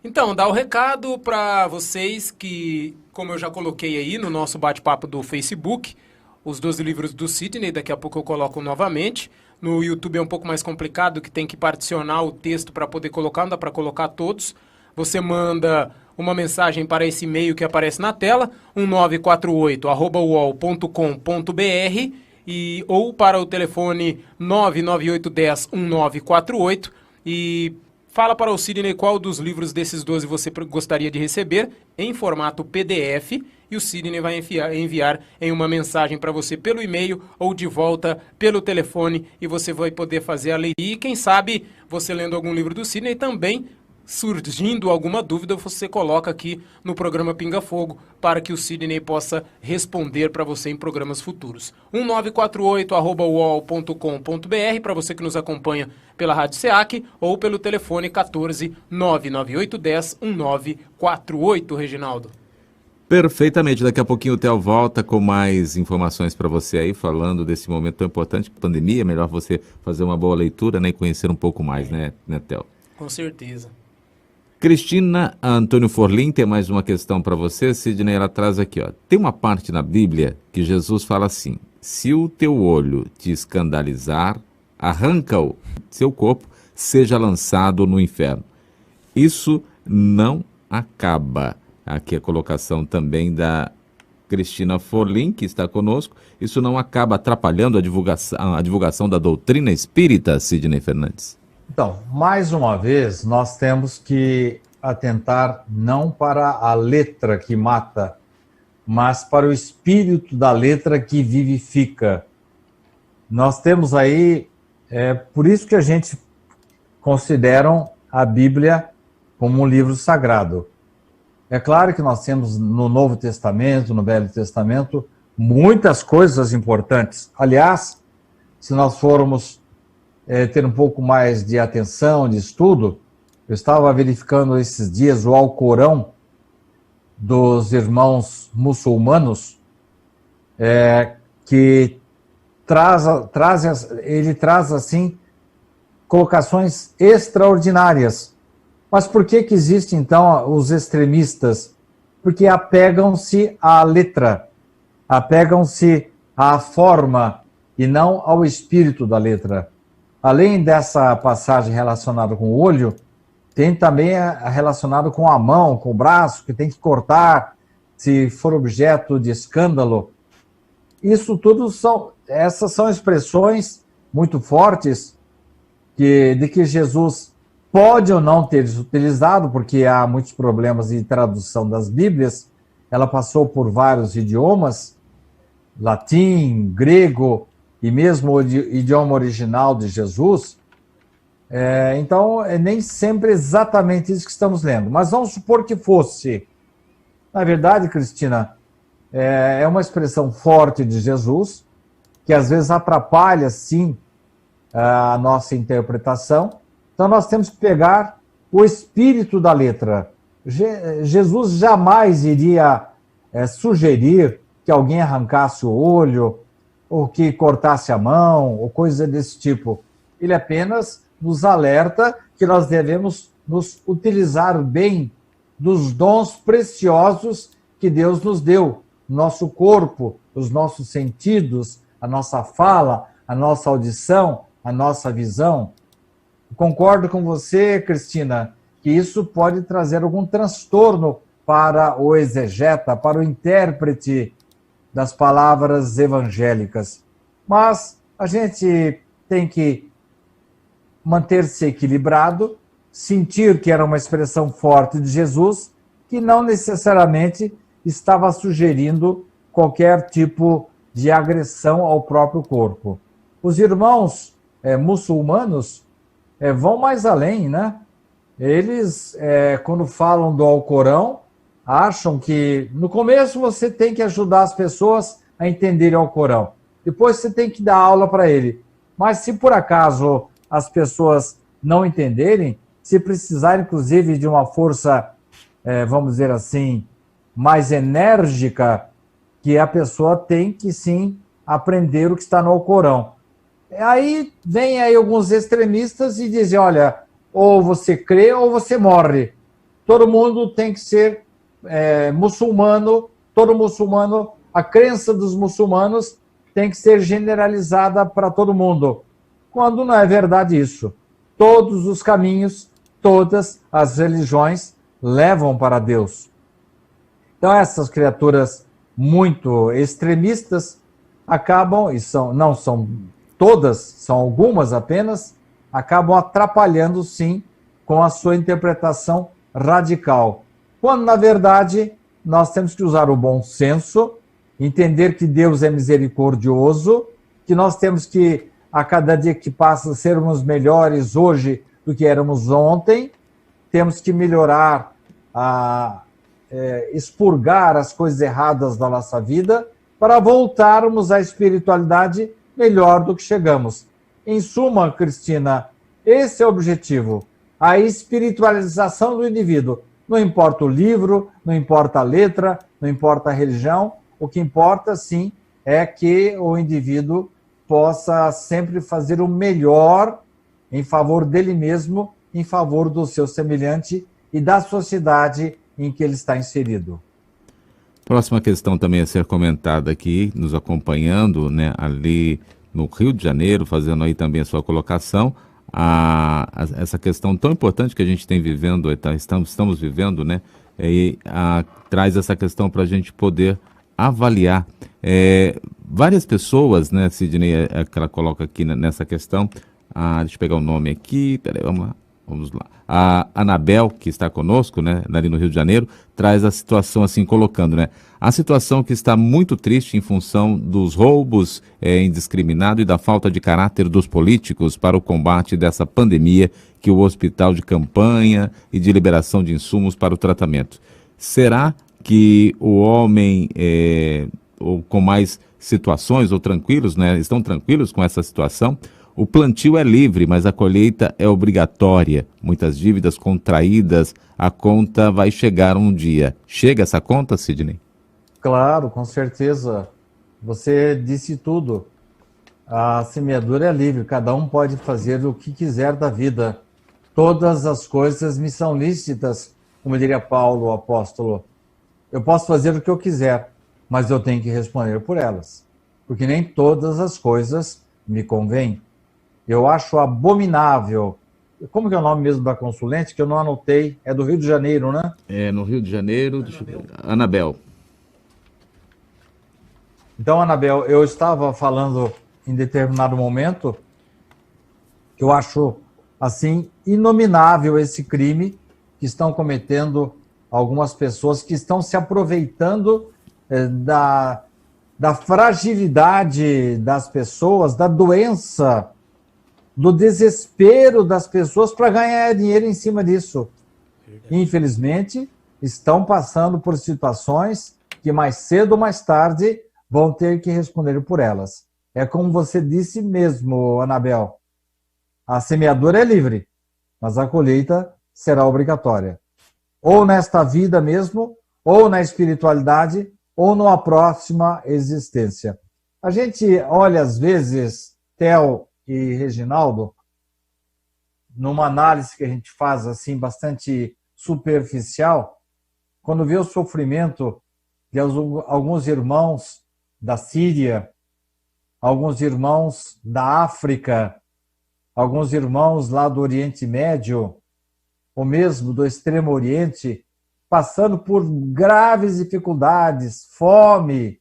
Então, dá o recado para vocês que, como eu já coloquei aí no nosso bate-papo do Facebook, os 12 livros do Sidney, daqui a pouco eu coloco novamente. No YouTube é um pouco mais complicado, que tem que particionar o texto para poder colocar, não dá para colocar todos. Você manda uma mensagem para esse e-mail que aparece na tela, 1948@uol.com.br, ou para o telefone 998101948 e fala para o Sidney qual dos livros desses 12 você gostaria de receber em formato PDF e o Sidney vai enviar em uma mensagem para você pelo e-mail ou de volta pelo telefone e você vai poder fazer a leitura. E quem sabe você lendo algum livro do Sidney também, surgindo alguma dúvida, você coloca aqui no programa Pinga Fogo para que o Sidney possa responder para você em programas futuros. 1948@uol.com.br para você que nos acompanha pela Rádio SEAC ou pelo telefone 14 99810 1948, Reginaldo. Perfeitamente. Daqui a pouquinho o Theo volta com mais informações para você aí, falando desse momento tão importante, pandemia. É melhor você fazer uma boa leitura, né, e conhecer um pouco mais, né Theo? Com certeza. Cristina Antônio Forlim tem mais uma questão para você, Sidney. Ela traz aqui, ó. Tem uma parte na Bíblia que Jesus fala assim: se o teu olho te escandalizar, arranca-o, seu corpo seja lançado no inferno. Isso não acaba. Aqui a colocação também da Cristina Forlim, que está conosco. Isso não acaba atrapalhando a divulgação da doutrina espírita, Sidney Fernandes? Então, mais uma vez, nós temos que atentar não para a letra que mata, mas para o espírito da letra que vivifica. Nós temos aí, por isso que a gente considera a Bíblia como um livro sagrado. É claro que nós temos no Novo Testamento, no Velho Testamento, muitas coisas importantes. Aliás, se nós formos ter um pouco mais de atenção, de estudo, eu estava verificando esses dias o Alcorão dos irmãos muçulmanos, que ele traz assim colocações extraordinárias. Mas por que existem então os extremistas? Porque apegam-se à letra, apegam-se à forma e não ao espírito da letra. Além dessa passagem relacionada com o olho, tem também a relacionada com a mão, com o braço, que tem que cortar, se for objeto de escândalo. Isso tudo essas são expressões muito fortes de que Jesus pode ou não ter utilizado, porque há muitos problemas de tradução das Bíblias. Ela passou por vários idiomas, latim, grego, e mesmo o idioma original de Jesus. Então, nem sempre exatamente isso que estamos lendo. Mas vamos supor que fosse. Na verdade, Cristina, é uma expressão forte de Jesus, que às vezes atrapalha, sim, a nossa interpretação. Então, nós temos que pegar o espírito da letra. Jesus jamais iria sugerir que alguém arrancasse o olho, ou que cortasse a mão, ou coisa desse tipo. Ele apenas nos alerta que nós devemos nos utilizar bem dos dons preciosos que Deus nos deu, nosso corpo, os nossos sentidos, a nossa fala, a nossa audição, a nossa visão. Concordo com você, Cristina, que isso pode trazer algum transtorno para o exegeta, para o intérprete das palavras evangélicas. Mas a gente tem que manter-se equilibrado, sentir que era uma expressão forte de Jesus, que não necessariamente estava sugerindo qualquer tipo de agressão ao próprio corpo. Os irmãos muçulmanos vão mais além, né? Eles, quando falam do Alcorão, acham que no começo você tem que ajudar as pessoas a entenderem o Alcorão. Depois você tem que dar aula para ele. Mas se por acaso as pessoas não entenderem, se precisar inclusive de uma força, vamos dizer assim, mais enérgica, que a pessoa tem que sim aprender o que está no Alcorão. Aí vem aí alguns extremistas e dizem, olha, ou você crê ou você morre. Todo mundo tem que ser muçulmano, todo muçulmano, a crença dos muçulmanos tem que ser generalizada para todo mundo. Quando não é verdade isso. Todos os caminhos, todas as religiões levam para Deus. Então essas criaturas muito extremistas acabam, e não são todas, são algumas apenas, acabam atrapalhando sim com a sua interpretação radical. Quando na verdade nós temos que usar o bom senso, entender que Deus é misericordioso, que nós temos que a cada dia que passa sermos melhores hoje do que éramos ontem, temos que melhorar, expurgar as coisas erradas da nossa vida para voltarmos à espiritualidade melhor do que chegamos. Em suma, Cristina, esse é o objetivo, a espiritualização do indivíduo. Não importa o livro, não importa a letra, não importa a religião, o que importa, sim, é que o indivíduo possa sempre fazer o melhor em favor dele mesmo, em favor do seu semelhante e da sociedade em que ele está inserido. Próxima questão também a ser comentada aqui, nos acompanhando, né, ali no Rio de Janeiro, fazendo aí também a sua colocação, essa questão tão importante que a gente tem vivendo, estamos vivendo, né, traz essa questão para a gente poder avaliar. Várias pessoas, né, Sidney, que ela coloca aqui nessa questão, deixa eu pegar o nome aqui, peraí, vamos lá. A Anabel, que está conosco, né, ali no Rio de Janeiro, traz a situação assim, colocando, né, a situação que está muito triste em função dos roubos indiscriminados e da falta de caráter dos políticos para o combate dessa pandemia que o hospital de campanha e de liberação de insumos para o tratamento. Será que o homem, ou com mais situações, ou tranquilos, né, estão tranquilos com essa situação? O plantio é livre, mas a colheita é obrigatória. Muitas dívidas contraídas, a conta vai chegar um dia. Chega essa conta, Sidney? Claro, com certeza. Você disse tudo. A semeadura é livre, cada um pode fazer o que quiser da vida. Todas as coisas me são lícitas, como diria Paulo, o apóstolo. Eu posso fazer o que eu quiser, mas eu tenho que responder por elas. Porque nem todas as coisas me convêm. Eu acho abominável. Como que é o nome mesmo da consulente, que eu não anotei? É do Rio de Janeiro, né? No Rio de Janeiro, deixa eu ver. Anabel. Então, Anabel, eu estava falando em determinado momento que eu acho, assim, inominável esse crime que estão cometendo algumas pessoas que estão se aproveitando da fragilidade das pessoas, da doença, do desespero das pessoas para ganhar dinheiro em cima disso. Infelizmente, estão passando por situações que mais cedo ou mais tarde vão ter que responder por elas. É como você disse mesmo, Anabel, a semeadura é livre, mas a colheita será obrigatória. Ou nesta vida mesmo, ou na espiritualidade, ou numa próxima existência. A gente olha, às vezes, Theo e Reginaldo, numa análise que a gente faz assim bastante superficial, quando vê o sofrimento de alguns irmãos da Síria, alguns irmãos da África, alguns irmãos lá do Oriente Médio, ou mesmo do Extremo Oriente, passando por graves dificuldades, fome.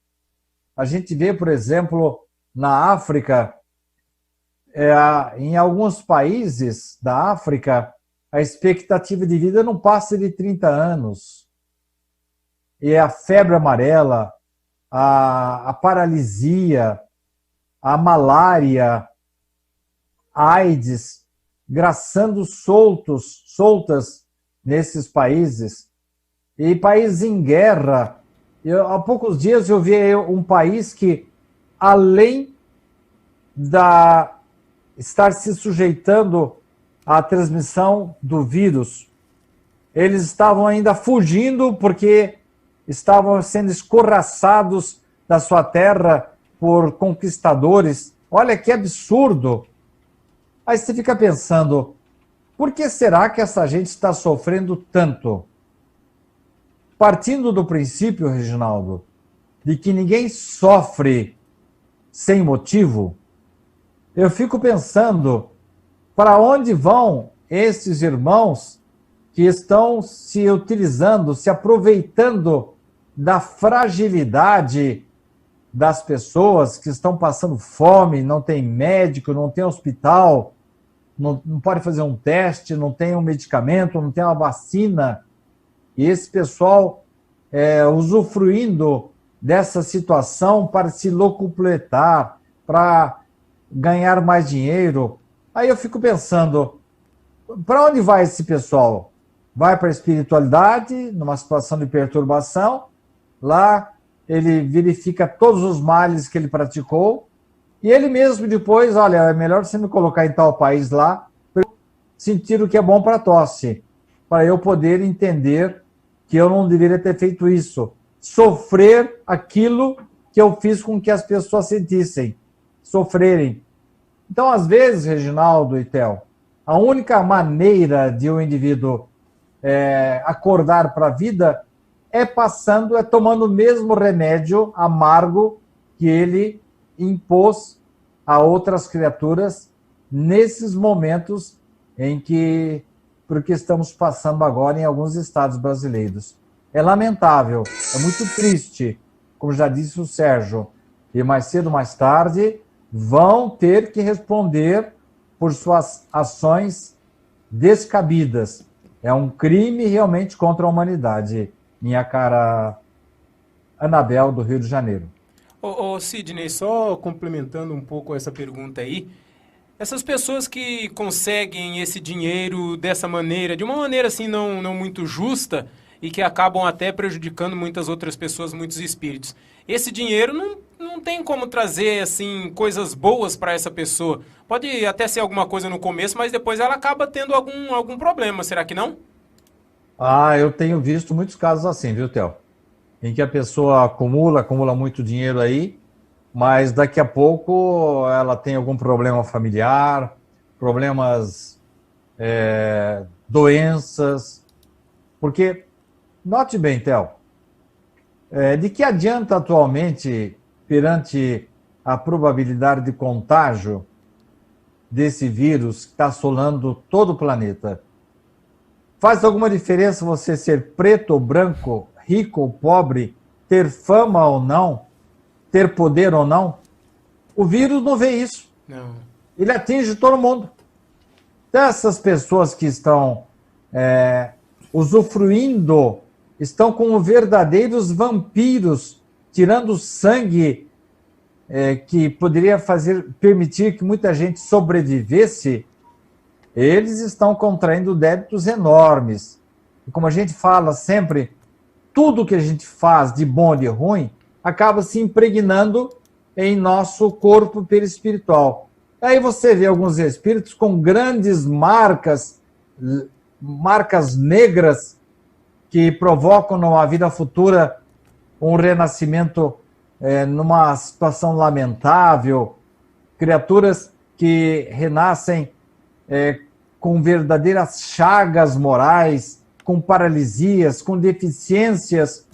A gente vê, por exemplo, na África, em alguns países da África, a expectativa de vida não passa de 30 anos. E a febre amarela, a paralisia, a malária, a AIDS, graçando soltas nesses países. E países em guerra. Há poucos dias eu vi um país que, além da estar se sujeitando à transmissão do vírus, eles estavam ainda fugindo porque estavam sendo escorraçados da sua terra por conquistadores. Olha que absurdo! Aí você fica pensando, por que será que essa gente está sofrendo tanto? Partindo do princípio, Reginaldo, de que ninguém sofre sem motivo, eu fico pensando para onde vão esses irmãos que estão se utilizando, se aproveitando da fragilidade das pessoas que estão passando fome, não tem médico, não tem hospital, não pode fazer um teste, não tem um medicamento, não tem uma vacina. E esse pessoal usufruindo dessa situação para se locupletar, para ganhar mais dinheiro. Aí eu fico pensando, para onde vai esse pessoal? Vai para a espiritualidade, numa situação de perturbação, lá ele verifica todos os males que ele praticou, e ele mesmo depois, olha, é melhor você me colocar em tal país lá, para eu sentir o que é bom para a tosse, para eu poder entender que eu não deveria ter feito isso, sofrer aquilo que eu fiz com que as pessoas sentissem, sofrerem. Então, às vezes, Reginaldo e Theo, a única maneira de um indivíduo acordar para a vida é tomando o mesmo remédio amargo que ele impôs a outras criaturas nesses momentos porque estamos passando agora em alguns estados brasileiros. É lamentável, é muito triste, como já disse o Sérgio, e mais cedo ou mais tarde vão ter que responder por suas ações descabidas. É um crime realmente contra a humanidade, minha cara Anabel, do Rio de Janeiro. Ô Sidney, só complementando um pouco essa pergunta aí, essas pessoas que conseguem esse dinheiro dessa maneira, de uma maneira assim não muito justa, e que acabam até prejudicando muitas outras pessoas, muitos espíritos, esse dinheiro não tem como trazer assim coisas boas para essa pessoa. Pode até ser alguma coisa no começo, mas depois ela acaba tendo algum problema, será que não? Eu tenho visto muitos casos assim, viu, Theo? Em que a pessoa acumula muito dinheiro aí, mas daqui a pouco ela tem algum problema familiar, problemas, doenças. Porque, note bem, Theo, de que adianta atualmente, perante a probabilidade de contágio desse vírus que está assolando todo o planeta, faz alguma diferença você ser preto ou branco, rico ou pobre, ter fama ou não, ter poder ou não? O vírus não vê isso. Não. Ele atinge todo mundo. Então, essas pessoas que estão usufruindo, estão como verdadeiros vampiros, tirando sangue que poderia permitir que muita gente sobrevivesse. Eles estão contraindo débitos enormes. E como a gente fala sempre, tudo que a gente faz de bom e de ruim acaba se impregnando em nosso corpo perispiritual. Aí você vê alguns espíritos com grandes marcas negras, que provocam numa vida futura um renascimento numa situação lamentável, criaturas que renascem com verdadeiras chagas morais, com paralisias, com deficiências.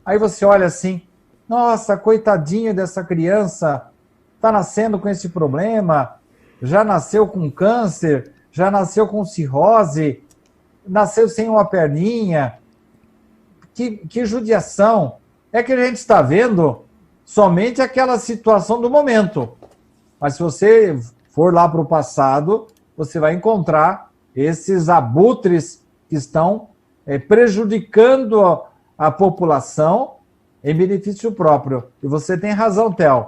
Aí você olha assim, nossa, coitadinho dessa criança, está nascendo com esse problema, já nasceu com câncer, já nasceu com cirrose, nasceu sem uma perninha. Que judiação. É que a gente está vendo somente aquela situação do momento. Mas se você for lá para o passado, você vai encontrar esses abutres que estão prejudicando a população em benefício próprio. E você tem razão, Theo.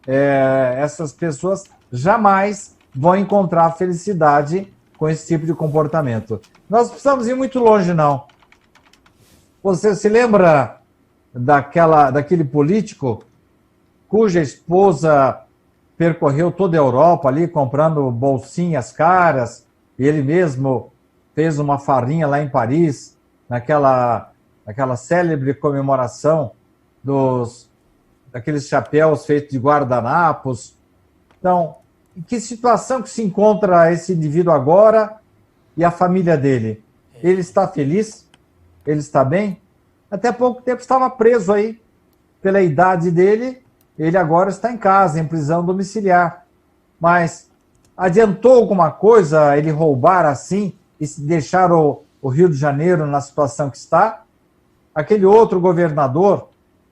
Essas pessoas jamais vão encontrar felicidade com esse tipo de comportamento. Nós precisamos ir muito longe, não. Você se lembra daquele político cuja esposa percorreu toda a Europa ali comprando bolsinhas caras, e ele mesmo fez uma farrinha lá em Paris, naquela célebre comemoração daqueles chapéus feitos de guardanapos. Então, em que situação que se encontra esse indivíduo agora e a família dele? Ele está feliz? Ele está bem? Até pouco tempo estava preso aí. Pela idade dele, ele agora está em casa, em prisão domiciliar. Mas adiantou alguma coisa ele roubar assim e deixar o Rio de Janeiro na situação que está? Aquele outro governador,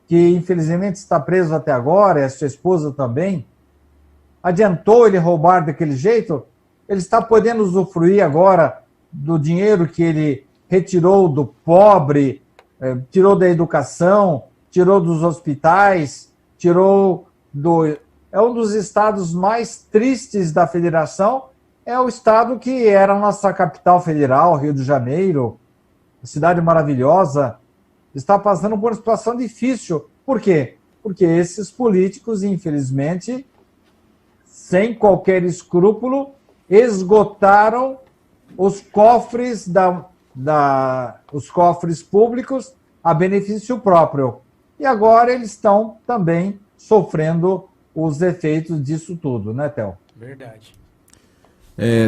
que infelizmente está preso até agora, e a sua esposa também, adiantou ele roubar daquele jeito? Ele está podendo usufruir agora do dinheiro que ele retirou do pobre, tirou da educação, tirou dos hospitais, tirou do... É um dos estados mais tristes da federação, é o estado que era a nossa capital federal, Rio de Janeiro, cidade maravilhosa, está passando por uma situação difícil. Por quê? Porque esses políticos, infelizmente, sem qualquer escrúpulo, esgotaram os cofres os cofres públicos a benefício próprio. E agora eles estão também sofrendo os efeitos disso tudo, né, Theo? Verdade.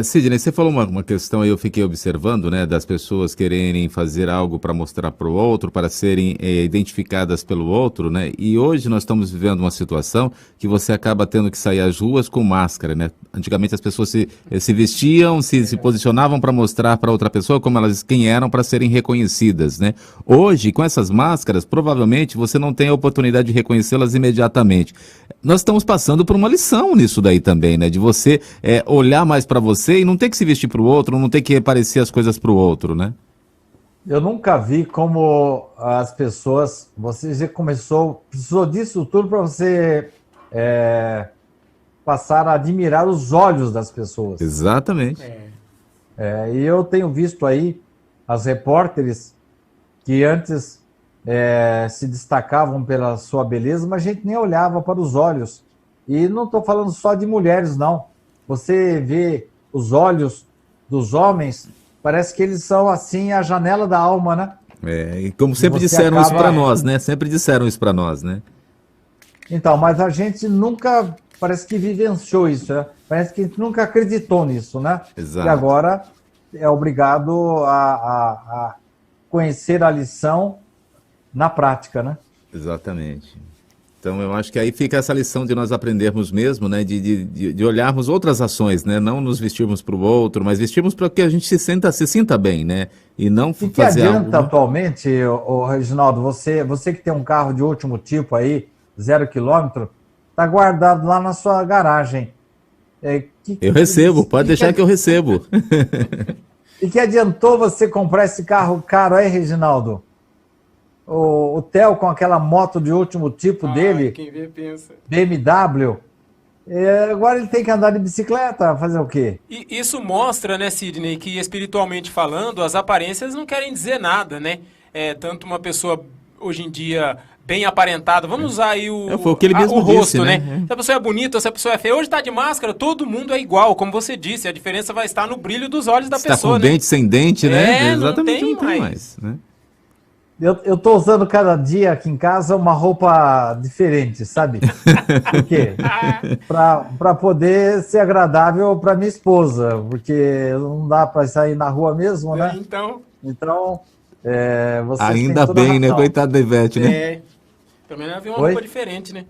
Sidney, você falou uma questão aí, eu fiquei observando, né, das pessoas quererem fazer algo para mostrar para o outro, para serem identificadas pelo outro, né, e hoje nós estamos vivendo uma situação que você acaba tendo que sair às ruas com máscara, né. Antigamente as pessoas se vestiam, se posicionavam para mostrar para outra pessoa quem eram para serem reconhecidas, né. Hoje, com essas máscaras, provavelmente você não tem a oportunidade de reconhecê-las imediatamente. Nós estamos passando por uma lição nisso daí também, né, de você olhar mais para você e não ter que se vestir para o outro, não ter que reparecer as coisas para o outro, né? Eu nunca vi como as pessoas... Você já precisou disso tudo para você passar a admirar os olhos das pessoas. Exatamente. E eu tenho visto aí as repórteres que antes se destacavam pela sua beleza, mas a gente nem olhava para os olhos. E não estou falando só de mulheres, não. Você vê os olhos dos homens, parece que eles são assim a janela da alma, né? E como sempre disseram isso para nós, né? Sempre disseram isso para nós, né? Então, mas a gente nunca, parece que vivenciou isso, né? Parece que a gente nunca acreditou nisso, né? Exato. E agora é obrigado a conhecer a lição na prática, né? Exatamente. Então, eu acho que aí fica essa lição de nós aprendermos mesmo, né, de olharmos outras ações, né, não nos vestirmos para o outro, mas vestirmos para que a gente se sinta bem, né, e não fazer algo... E que adianta atualmente, Reginaldo, você que tem um carro de último tipo aí, 0 km, está guardado lá na sua garagem. Eu recebo, pode deixar que eu recebo. E que adiantou você comprar esse carro caro aí, Reginaldo? O Theo com aquela moto de último tipo dele, quem vê, pensa. BMW, agora ele tem que andar de bicicleta, fazer o quê? E isso mostra, né, Sidney, que espiritualmente falando, as aparências não querem dizer nada, né? Tanto uma pessoa, hoje em dia, bem aparentada, vamos usar aí foi o que ele mesmo rosto, disse, né? Se a pessoa é bonita, se a pessoa é feia, hoje está de máscara, todo mundo é igual, como você disse, a diferença vai estar no brilho dos olhos da pessoa, né? Está com dente, sem dente, né? Exatamente, não tem mais. Né? Eu tô usando cada dia aqui em casa uma roupa diferente, sabe? Por quê? Para poder ser agradável para minha esposa, porque não dá para sair na rua mesmo, né? Então, vocês têm Ainda toda a bem, né? razão. Coitado da Ivete, né? Pelo menos ela viu uma Oi? roupa diferente, né?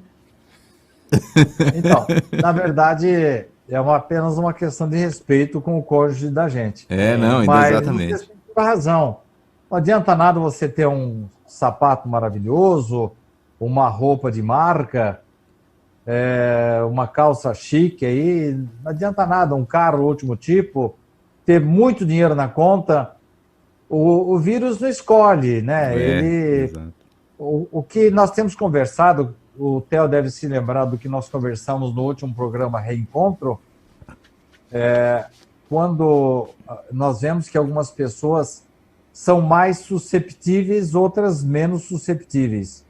Então, na verdade, apenas uma questão de respeito com o cônjuge da gente. Não, Mas exatamente. vocês têm toda a razão. Não adianta nada você ter um sapato maravilhoso, uma roupa de marca, uma calça chique aí, não adianta nada, um carro último tipo, ter muito dinheiro na conta. O vírus não escolhe, né? Exato. O que nós temos conversado, o Theo deve se lembrar do que nós conversamos no último programa Reencontro, quando nós vemos que algumas pessoas são mais susceptíveis, outras menos susceptíveis.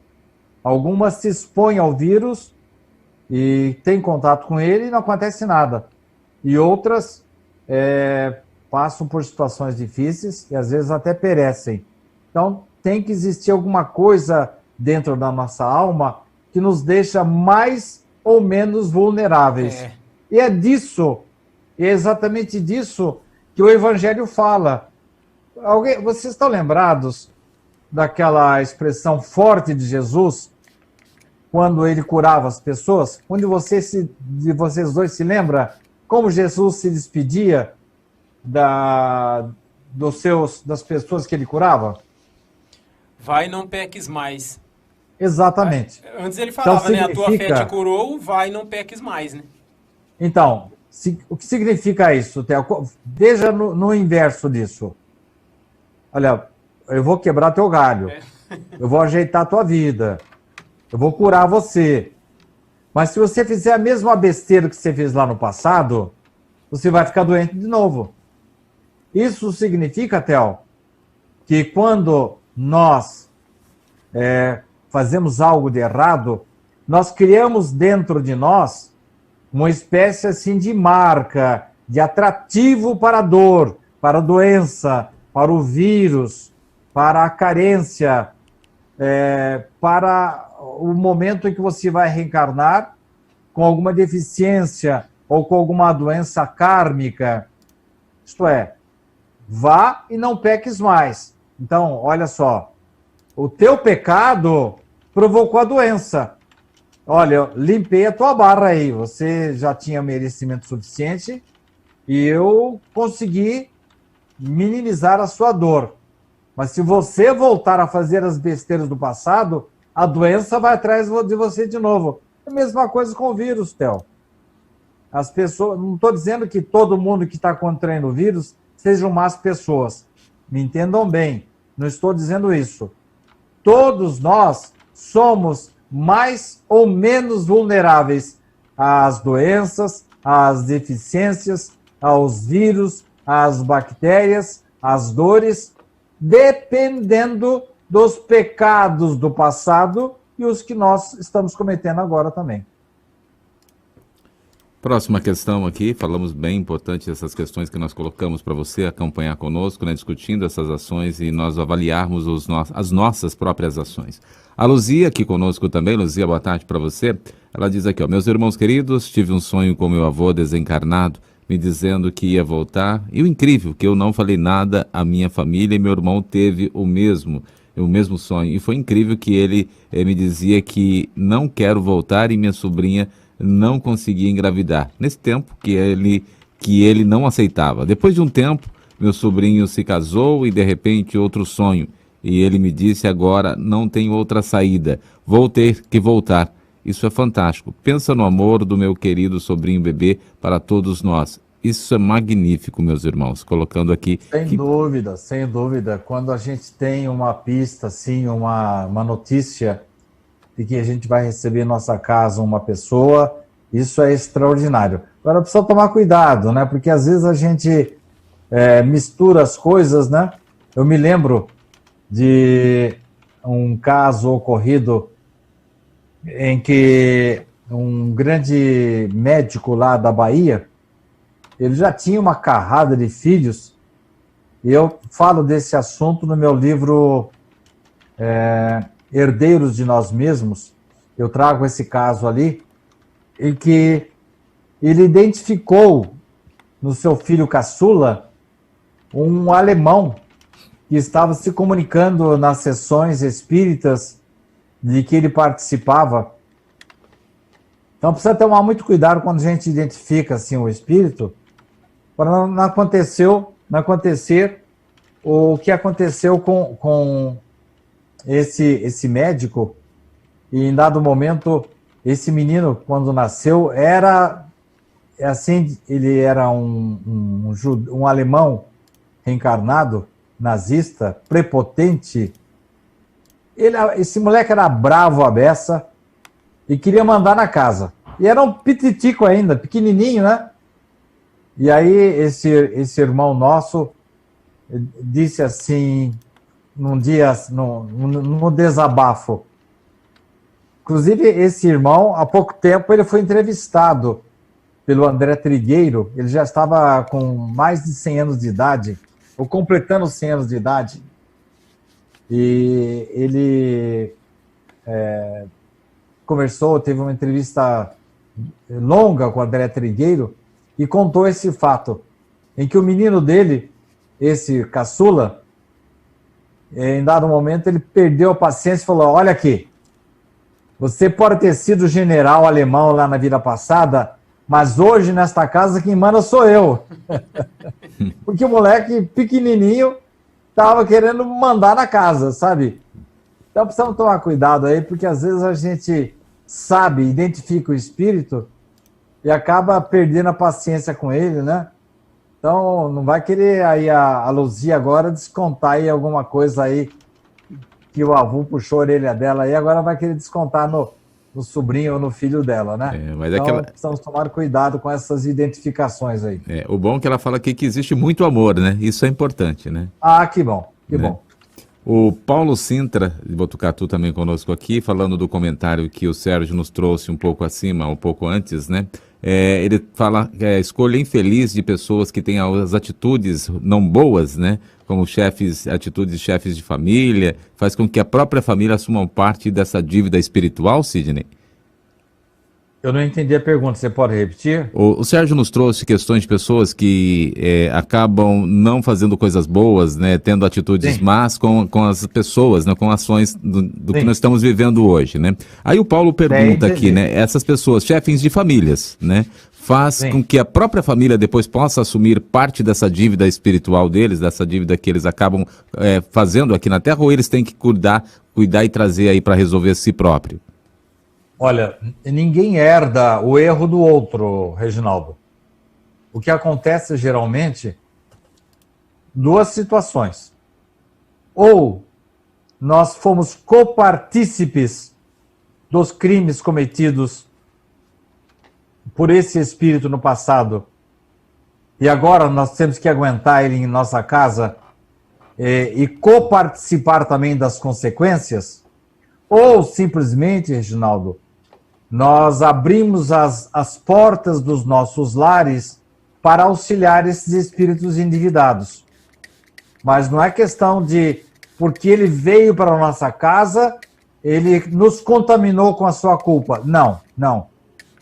Algumas se expõem ao vírus e têm contato com ele e não acontece nada. E outras passam por situações difíceis e às vezes até perecem. Então, tem que existir alguma coisa dentro da nossa alma que nos deixa mais ou menos vulneráveis. E é exatamente disso que o Evangelho fala. Vocês estão lembrados daquela expressão forte de Jesus, quando ele curava as pessoas? Onde de vocês dois se lembra como Jesus se despedia das pessoas que ele curava? Vai, não peques mais. Exatamente. Antes ele falava, Então, né? A tua fé te curou, vai, não peques mais, né? Então, o que significa isso, Theo? Veja no inverso disso. Olha, eu vou quebrar teu galho. Eu vou ajeitar a tua vida. Eu vou curar você. Mas se você fizer a mesma besteira que você fez lá no passado, você vai ficar doente de novo. Isso significa, Theo, que quando nós fazemos algo de errado, nós criamos dentro de nós uma espécie assim de marca, de atrativo para a dor, para a doença, para o vírus, para a carência, para o momento em que você vai reencarnar com alguma deficiência ou com alguma doença kármica. Isto é, vá e não peques mais. Então, olha só, o teu pecado provocou a doença. Olha, eu limpei a tua barra aí, você já tinha merecimento suficiente e eu consegui minimizar a sua dor. Mas se você voltar a fazer as besteiras do passado, a doença vai atrás de você de novo. É a mesma coisa com o vírus, Theo. As pessoas, não estou dizendo que todo mundo que está contraindo o vírus sejam más pessoas. Me entendam bem, não estou dizendo isso. Todos nós somos mais ou menos vulneráveis às doenças, às deficiências, aos vírus, às bactérias, às dores, dependendo dos pecados do passado e os que nós estamos cometendo agora também. Próxima questão aqui, falamos bem importante essas questões que nós colocamos para você acompanhar conosco, né, discutindo essas ações e nós avaliarmos as nossas próprias ações. A Luzia, aqui conosco também. Luzia, boa tarde para você. Ela diz aqui, meus irmãos queridos, tive um sonho com meu avô desencarnado, me dizendo que ia voltar, e o incrível, que eu não falei nada à minha família e meu irmão teve o mesmo sonho, e foi incrível que ele me dizia que não quero voltar e minha sobrinha não conseguia engravidar, nesse tempo que ele não aceitava. Depois de um tempo, meu sobrinho se casou e de repente outro sonho, e ele me disse agora não tem outra saída, vou ter que voltar. Isso é fantástico. Pensa no amor do meu querido sobrinho bebê para todos nós. Isso é magnífico, meus irmãos, colocando aqui... Sem dúvida. Quando a gente tem uma pista, assim, uma notícia de que a gente vai receber em nossa casa uma pessoa, isso é extraordinário. Agora, precisa tomar cuidado, né? Porque às vezes a gente mistura as coisas, né? Eu me lembro de um caso ocorrido em que um grande médico lá da Bahia, ele já tinha uma carrada de filhos, e eu falo desse assunto no meu livro herdeiros de nós mesmos. Eu trago esse caso ali, em que ele identificou no seu filho caçula um alemão que estava se comunicando nas sessões espíritas de que ele participava. Então precisa tomar muito cuidado quando a gente identifica assim o espírito, para não acontecer o que aconteceu com esse médico. E em dado momento, esse menino, quando nasceu, era assim, ele era um alemão reencarnado, nazista, prepotente. Esse moleque era bravo à beça e queria mandar na casa. E era um pititico ainda, pequenininho, né? E aí esse irmão nosso disse assim, num dia, no desabafo. Inclusive, esse irmão, há pouco tempo, ele foi entrevistado pelo André Trigueiro. Ele já estava com mais de 100 anos de idade, ou completando 100 anos de idade. E ele conversou, teve uma entrevista longa com o André Trigueiro e contou esse fato, em que o menino dele, esse caçula, em dado momento, ele perdeu a paciência e falou: olha aqui, você pode ter sido general alemão lá na vida passada, mas hoje, nesta casa, quem manda sou eu. Porque o moleque pequenininho estava querendo mandar na casa, sabe? Então precisamos tomar cuidado aí, porque às vezes a gente sabe, identifica o espírito e acaba perdendo a paciência com ele, né? Então não vai querer aí a Luzia agora descontar aí alguma coisa aí que o avô puxou a orelha dela aí, agora vai querer descontar no sobrinho ou no filho dela, né? Mas então precisamos tomar cuidado com essas identificações aí. O bom é que ela fala aqui que existe muito amor, né? Isso é importante, né? Ah, que bom, que bom. O Paulo Sintra, de Botucatu, também conosco aqui, falando do comentário que o Sérgio nos trouxe um pouco acima, um pouco antes, né? Ele fala que a escolha infeliz de pessoas que têm as atitudes não boas, né? Como atitudes de chefes de família, faz com que a própria família assuma parte dessa dívida espiritual, Sidney? Eu não entendi a pergunta, você pode repetir? O Sérgio nos trouxe questões de pessoas que acabam não fazendo coisas boas, né, tendo atitudes más com as pessoas, né, com ações do que nós estamos vivendo hoje, né? Aí o Paulo pergunta aqui, né, essas pessoas, chefes de famílias, né, faz com que a própria família depois possa assumir parte dessa dívida espiritual deles, dessa dívida que eles acabam fazendo aqui na Terra, ou eles têm que cuidar e trazer aí para resolver si próprio? Olha, ninguém herda o erro do outro, Reginaldo. O que acontece geralmente, duas situações. Ou nós fomos copartícipes dos crimes cometidos por esse espírito no passado, e agora nós temos que aguentar ele em nossa casa e coparticipar também das consequências, ou simplesmente, Reginaldo, nós abrimos as portas dos nossos lares para auxiliar esses espíritos endividados. Mas não é questão de, porque ele veio para a nossa casa, ele nos contaminou com a sua culpa. Não, não.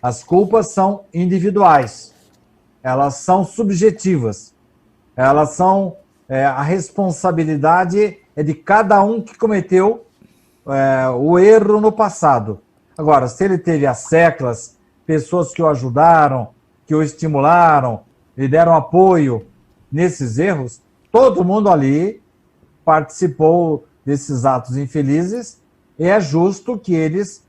As culpas são individuais. Elas são subjetivas. Elas são, a responsabilidade é de cada um que cometeu o erro no passado. Agora, se ele teve as séculas, pessoas que o ajudaram, que o estimularam, lhe deram apoio nesses erros, todo mundo ali participou desses atos infelizes e é justo que eles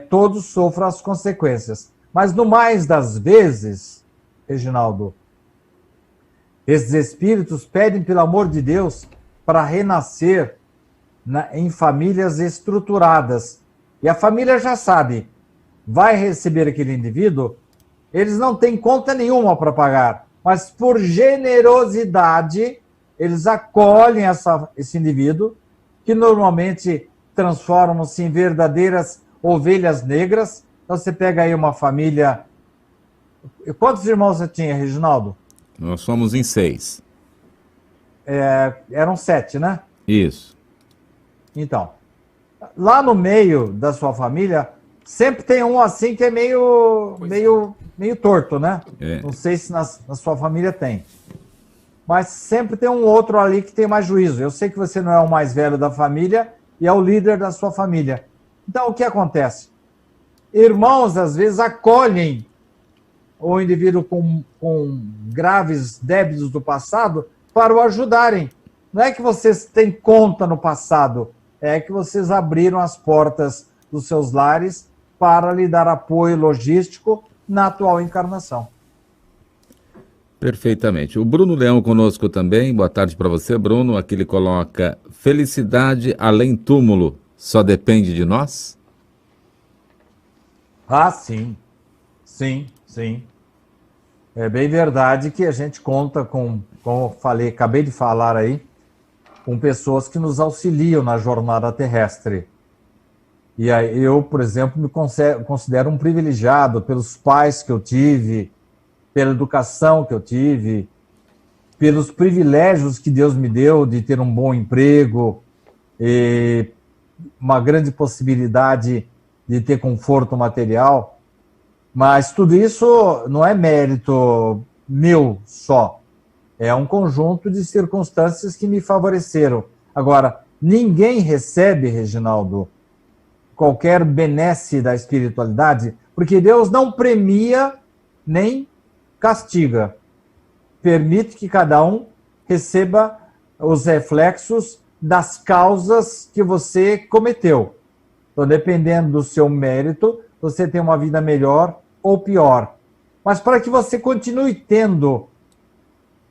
todos sofram as consequências. Mas no mais das vezes, Reginaldo, esses espíritos pedem, pelo amor de Deus, para renascer em famílias estruturadas. E a família já sabe, vai receber aquele indivíduo, eles não têm conta nenhuma para pagar, mas por generosidade, eles acolhem esse indivíduo, que normalmente transformam-se em verdadeiras ovelhas negras. Então você pega aí uma família... Quantos irmãos você tinha, Reginaldo? Nós somos em 6. Eram 7, né? Isso. Então, lá no meio da sua família, sempre tem um assim que é meio torto, né? É. Não sei se na sua família tem. Mas sempre tem um outro ali que tem mais juízo. Eu sei que você não é o mais velho da família e é o líder da sua família. Então, o que acontece? Irmãos, às vezes, acolhem o indivíduo com graves débitos do passado para o ajudarem. Não é que vocês têm conta no passado, é que vocês abriram as portas dos seus lares para lhe dar apoio logístico na atual encarnação. Perfeitamente. O Bruno Leão conosco também. Boa tarde para você, Bruno. Aqui ele coloca: felicidade além túmulo só depende de nós? Ah, sim. Sim, sim. É bem verdade que a gente conta com, como eu falei, acabei de falar aí, com pessoas que nos auxiliam na jornada terrestre. E aí eu, por exemplo, me considero um privilegiado pelos pais que eu tive, pela educação que eu tive, pelos privilégios que Deus me deu de ter um bom emprego, e uma grande possibilidade de ter conforto material. Mas tudo isso não é mérito meu só. É um conjunto de circunstâncias que me favoreceram. Agora, ninguém recebe, Reginaldo, qualquer benesse da espiritualidade, porque Deus não premia nem castiga. Permite que cada um receba os reflexos das causas que você cometeu. Então, dependendo do seu mérito, você tem uma vida melhor ou pior. Mas para que você continue tendo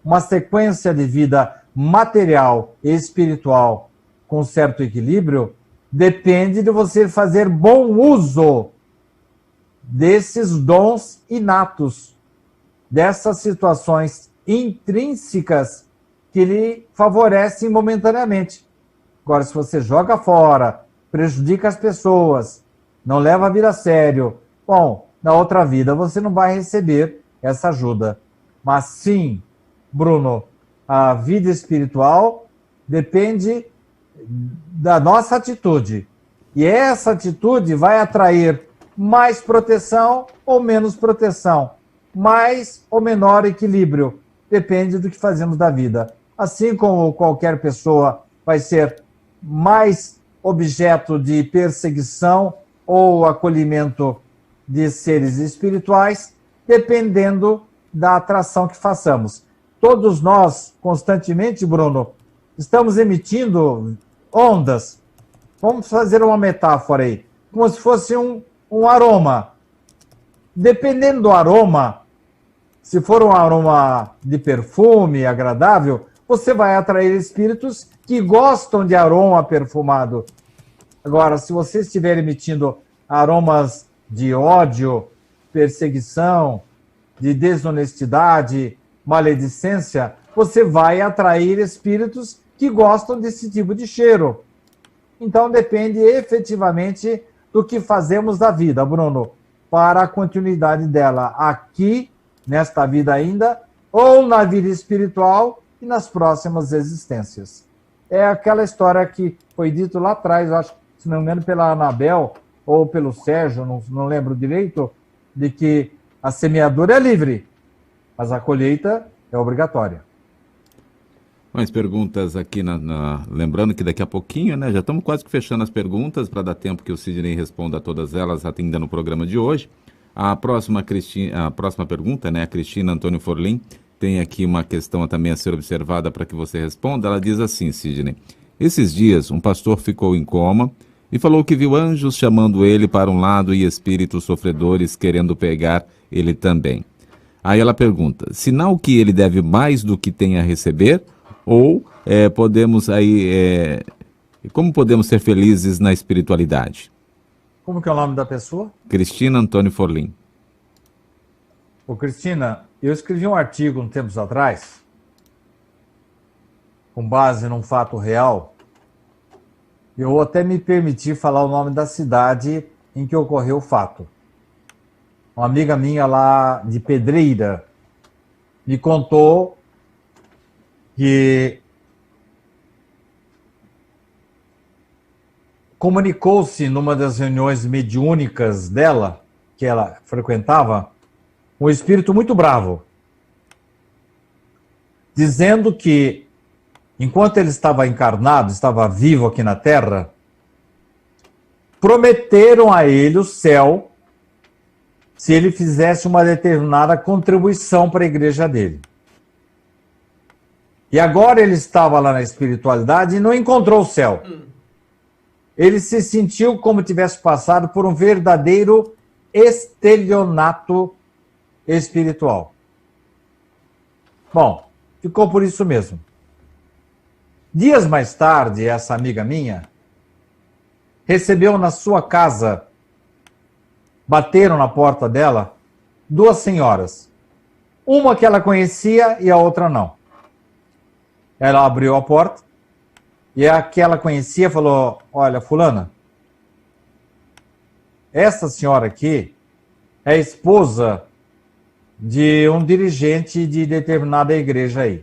uma sequência de vida material e espiritual com certo equilíbrio, depende de você fazer bom uso desses dons inatos, dessas situações intrínsecas que lhe favorecem momentaneamente. Agora, se você joga fora, prejudica as pessoas, não leva a vida a sério, bom, na outra vida você não vai receber essa ajuda. Mas sim, Bruno, a vida espiritual depende da nossa atitude. E essa atitude vai atrair mais proteção ou menos proteção, mais ou menor equilíbrio. Depende do que fazemos da vida. Assim como qualquer pessoa vai ser mais objeto de perseguição ou acolhimento de seres espirituais, dependendo da atração que façamos. Todos nós, constantemente, Bruno, estamos emitindo ondas. Vamos fazer uma metáfora aí, como se fosse um aroma. Dependendo do aroma, se for um aroma de perfume agradável, você vai atrair espíritos que gostam de aroma perfumado. Agora, se você estiver emitindo aromas de ódio, perseguição, de desonestidade, maledicência, você vai atrair espíritos que gostam desse tipo de cheiro. Então, depende efetivamente do que fazemos da vida, Bruno, para a continuidade dela aqui, nesta vida ainda, ou na vida espiritual e nas próximas existências. É aquela história que foi dito lá atrás, eu acho, se não me engano, pela Anabel ou pelo Sérgio, não lembro direito, de que a semeadura é livre, mas a colheita é obrigatória. Mais perguntas aqui, lembrando que daqui a pouquinho, né, já estamos quase que fechando as perguntas para dar tempo que o Sidney responda a todas elas ainda no programa de hoje. A próxima pergunta, né, a Cristina Antônio Forlim, tem aqui uma questão também a ser observada para que você responda. Ela diz assim, Sidney: esses dias um pastor ficou em coma e falou que viu anjos chamando ele para um lado e espíritos sofredores querendo pegar ele também. Aí ela pergunta: sinal que ele deve mais do que tem a receber? Ou como podemos ser felizes na espiritualidade? Como que é o nome da pessoa? Cristina Antônio Forlim. Ô, Cristina, eu escrevi um artigo uns tempos atrás, com base num fato real. Eu até me permiti falar o nome da cidade em que ocorreu o fato. Uma amiga minha lá de Pedreira me contou que comunicou-se numa das reuniões mediúnicas dela, que ela frequentava, um espírito muito bravo, dizendo que, enquanto ele estava encarnado, estava vivo aqui na Terra, prometeram a ele o céu se ele fizesse uma determinada contribuição para a igreja dele. E agora ele estava lá na espiritualidade e não encontrou o céu. Ele se sentiu como tivesse passado por um verdadeiro estelionato espiritual. Bom, ficou por isso mesmo. Dias mais tarde, essa amiga minha recebeu na sua casa, bateram na porta dela, duas senhoras. Uma que ela conhecia e a outra não. Ela abriu a porta e a que ela conhecia falou: olha, fulana, essa senhora aqui é esposa de um dirigente de determinada igreja aí.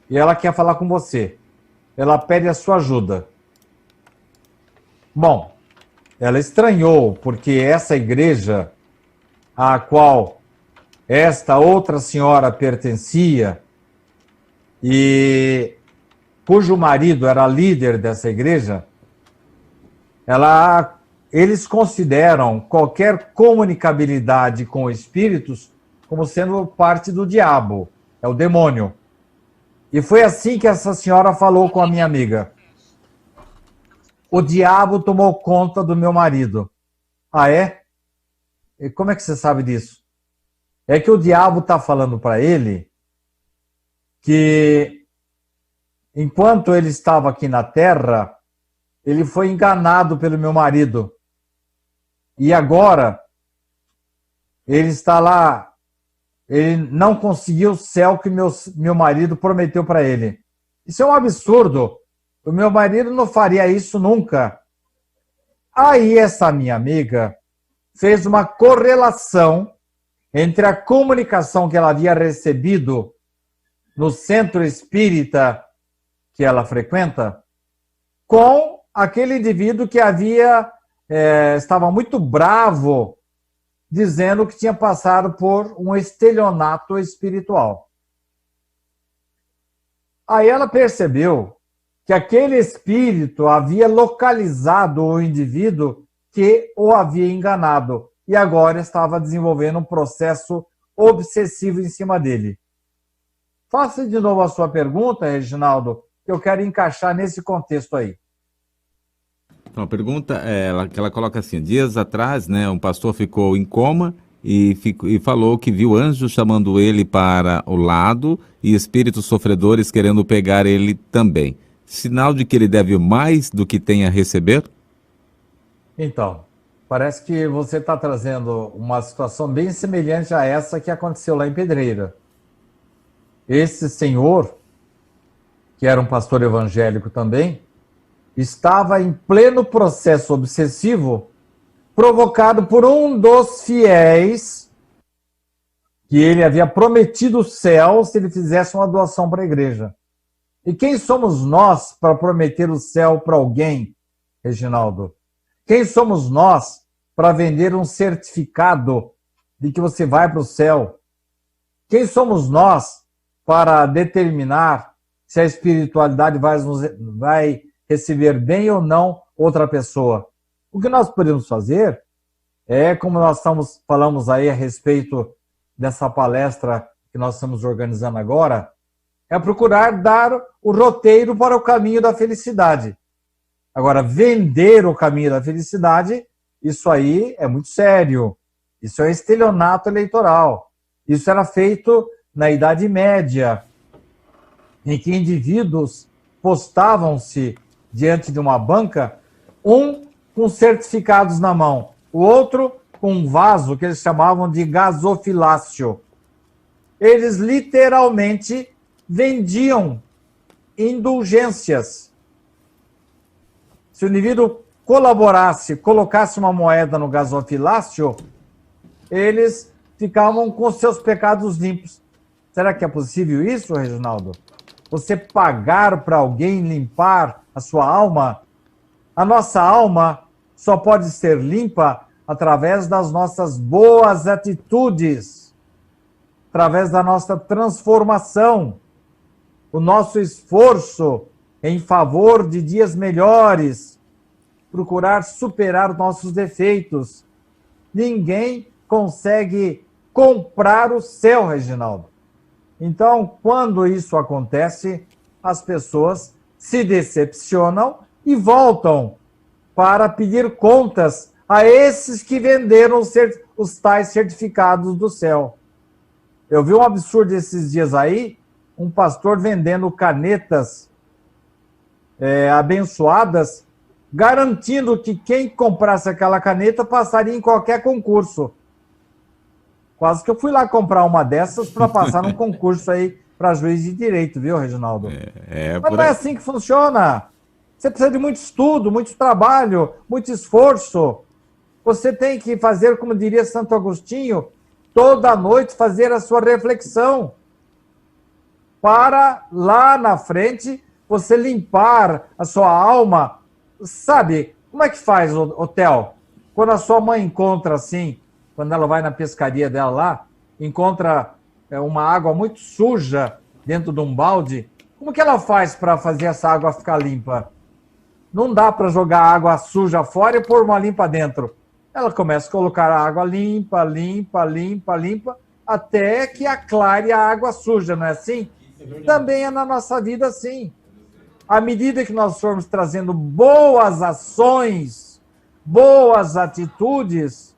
E ela quer falar com você. Ela pede a sua ajuda. Bom, ela estranhou, porque essa igreja à qual esta outra senhora pertencia e cujo marido era líder dessa igreja, eles consideram qualquer comunicabilidade com espíritos como sendo parte do diabo, é o demônio. E foi assim que essa senhora falou com a minha amiga. O diabo tomou conta do meu marido. Ah, é? E como é que você sabe disso? É que o diabo está falando para ele que, enquanto ele estava aqui na Terra, ele foi enganado pelo meu marido. E agora, ele está lá, ele não conseguiu o céu que meu marido prometeu para ele. Isso é um absurdo. O meu marido não faria isso nunca. Aí essa minha amiga fez uma correlação entre a comunicação que ela havia recebido no centro espírita que ela frequenta com aquele indivíduo que estava muito bravo, dizendo que tinha passado por um estelionato espiritual. Aí ela percebeu que aquele espírito havia localizado o indivíduo que o havia enganado e agora estava desenvolvendo um processo obsessivo em cima dele. Faça de novo a sua pergunta, Reginaldo, que eu quero encaixar nesse contexto aí. Então, a pergunta que ela coloca assim: dias atrás, né, um pastor ficou em coma e falou que viu anjos chamando ele para o lado e espíritos sofredores querendo pegar ele também. Sinal de que ele deve mais do que tem a receber? Então, parece que você está trazendo uma situação bem semelhante a essa que aconteceu lá em Pedreira. Esse senhor, que era um pastor evangélico também, estava em pleno processo obsessivo provocado por um dos fiéis que ele havia prometido o céu se ele fizesse uma doação para a igreja. E quem somos nós para prometer o céu para alguém, Reginaldo? Quem somos nós para vender um certificado de que você vai para o céu? Quem somos nós para determinar se a espiritualidade vai receber bem ou não outra pessoa? O que nós podemos fazer é, como falamos aí a respeito dessa palestra que nós estamos organizando agora, é procurar dar o roteiro para o caminho da felicidade. Agora, vender o caminho da felicidade, isso aí é muito sério. Isso é estelionato eleitoral. Isso era feito na Idade Média, em que indivíduos postavam-se diante de uma banca, um com certificados na mão, o outro com um vaso que eles chamavam de gasofilácio. Eles literalmente vendiam indulgências. Se o indivíduo colaborasse, colocasse uma moeda no gasofilácio, eles ficavam com seus pecados limpos. Será que é possível isso, Reginaldo? Você pagar para alguém limpar a sua alma? A nossa alma só pode ser limpa através das nossas boas atitudes, através da nossa transformação, o nosso esforço em favor de dias melhores, procurar superar nossos defeitos. Ninguém consegue comprar o céu, Reginaldo. Então, quando isso acontece, as pessoas se decepcionam e voltam para pedir contas a esses que venderam os tais certificados do céu. Eu vi um absurdo esses dias aí, um pastor vendendo canetas abençoadas, garantindo que quem comprasse aquela caneta passaria em qualquer concurso. Quase que eu fui lá comprar uma dessas para passar num concurso aí para juiz de direito, viu, Reginaldo? Mas não é assim que funciona. Você precisa de muito estudo, muito trabalho, muito esforço. Você tem que fazer, como diria Santo Agostinho, toda noite fazer a sua reflexão, para lá na frente você limpar a sua alma. Sabe, como é que faz, Theo? Quando a sua mãe encontra assim, quando ela vai na pescaria dela lá, encontra uma água muito suja dentro de um balde, como que ela faz para fazer essa água ficar limpa? Não dá para jogar água suja fora e pôr uma limpa dentro. Ela começa a colocar a água limpa, até que aclare a água suja, não é assim? Também é na nossa vida assim. À medida que nós formos trazendo boas ações, boas atitudes,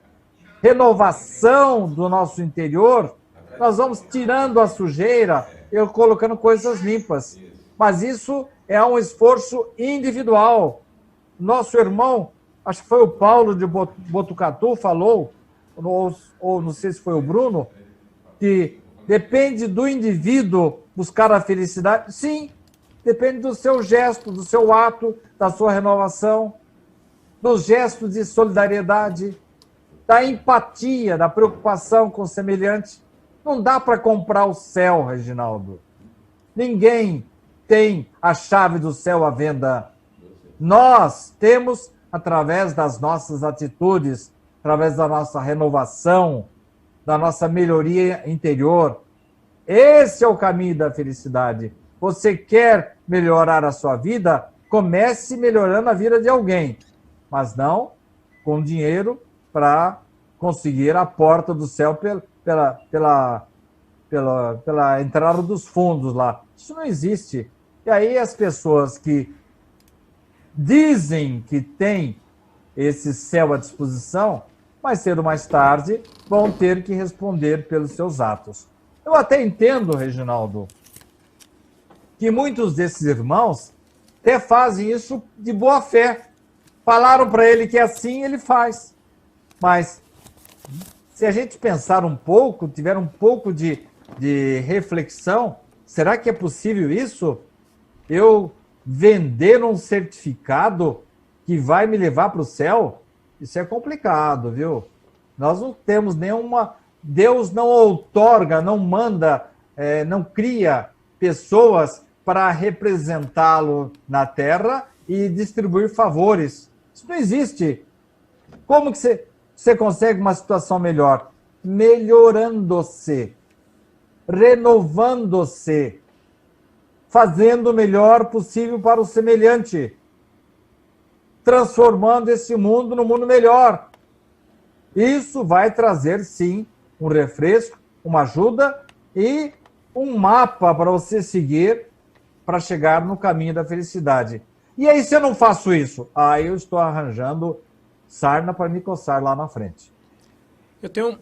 renovação do nosso interior, nós vamos tirando a sujeira e colocando coisas limpas. Mas isso é um esforço individual. Nosso irmão, acho que foi o Paulo de Botucatu, falou, ou não sei se foi o Bruno, que depende do indivíduo buscar a felicidade. Sim, depende do seu gesto, do seu ato, da sua renovação, dos gestos de solidariedade, da empatia, da preocupação com o semelhante. Não dá para comprar o céu, Reginaldo. Ninguém tem a chave do céu à venda. Nós temos, através das nossas atitudes, através da nossa renovação, da nossa melhoria interior. Esse é o caminho da felicidade. Você quer melhorar a sua vida? Comece melhorando a vida de alguém, mas não com dinheiro para conseguir a porta do céu pela entrada dos fundos lá. Isso não existe. E aí as pessoas que dizem que têm esse céu à disposição, mais cedo ou mais tarde, vão ter que responder pelos seus atos. Eu até entendo, Reginaldo, que muitos desses irmãos até fazem isso de boa fé. Falaram para ele que é assim, ele faz. Mas se a gente pensar um pouco, tiver um pouco de reflexão, será que é possível isso? Eu vender um certificado que vai me levar para o céu? Isso é complicado, viu? Nós não temos nenhuma... Deus não outorga, não manda, não cria pessoas para representá-lo na terra e distribuir favores. Isso não existe. Como que você consegue uma situação melhor? Melhorando-se, renovando-se, fazendo o melhor possível para o semelhante, transformando esse mundo num mundo melhor. Isso vai trazer, sim, um refresco, uma ajuda e um mapa para você seguir para chegar no caminho da felicidade. E aí, se eu não faço isso? Aí eu estou arranjando sarna para me coçar lá na frente. Eu tenho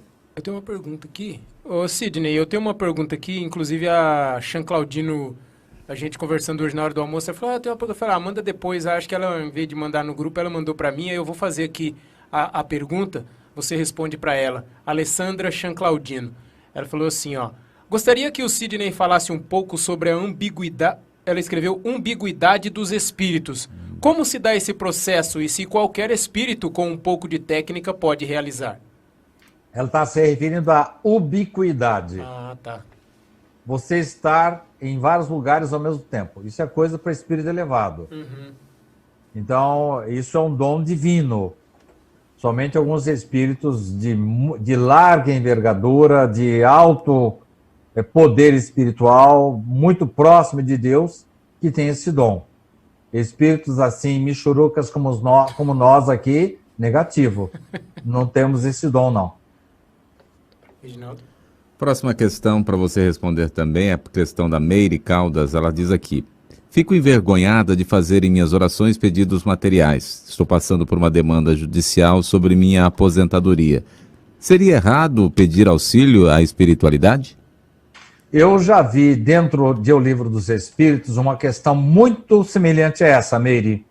uma pergunta aqui. Ô, Sidney, eu tenho uma pergunta aqui, inclusive a Chan Claudino, a gente conversando hoje na hora do almoço, ela falou, tem uma pergunta, eu falei, manda depois, acho que ela, em vez de mandar no grupo, ela mandou para mim, aí eu vou fazer aqui a pergunta, você responde para ela. Alessandra Chan Claudino. Ela falou assim, gostaria que o Sidney falasse um pouco sobre a ambiguidade, ela escreveu ambiguidade dos espíritos. Como se dá esse processo e se qualquer espírito com um pouco de técnica pode realizar? Ela está se referindo à ubiquidade. Ah, tá. Você estar em vários lugares ao mesmo tempo. Isso é coisa para espírito elevado. Uhum. Então, isso é um dom divino. Somente alguns espíritos de larga envergadura, de alto poder espiritual, muito próximo de Deus, que têm esse dom. Espíritos assim, michurucas como nós aqui, negativo. Não temos esse dom, não. Reginaldo? Próxima questão para você responder também é a questão da Meire Caldas. Ela diz aqui: fico envergonhada de fazer em minhas orações pedidos materiais. Estou passando por uma demanda judicial sobre minha aposentadoria. Seria errado pedir auxílio à espiritualidade? Eu já vi dentro de O Livro dos Espíritos uma questão muito semelhante a essa, Meire,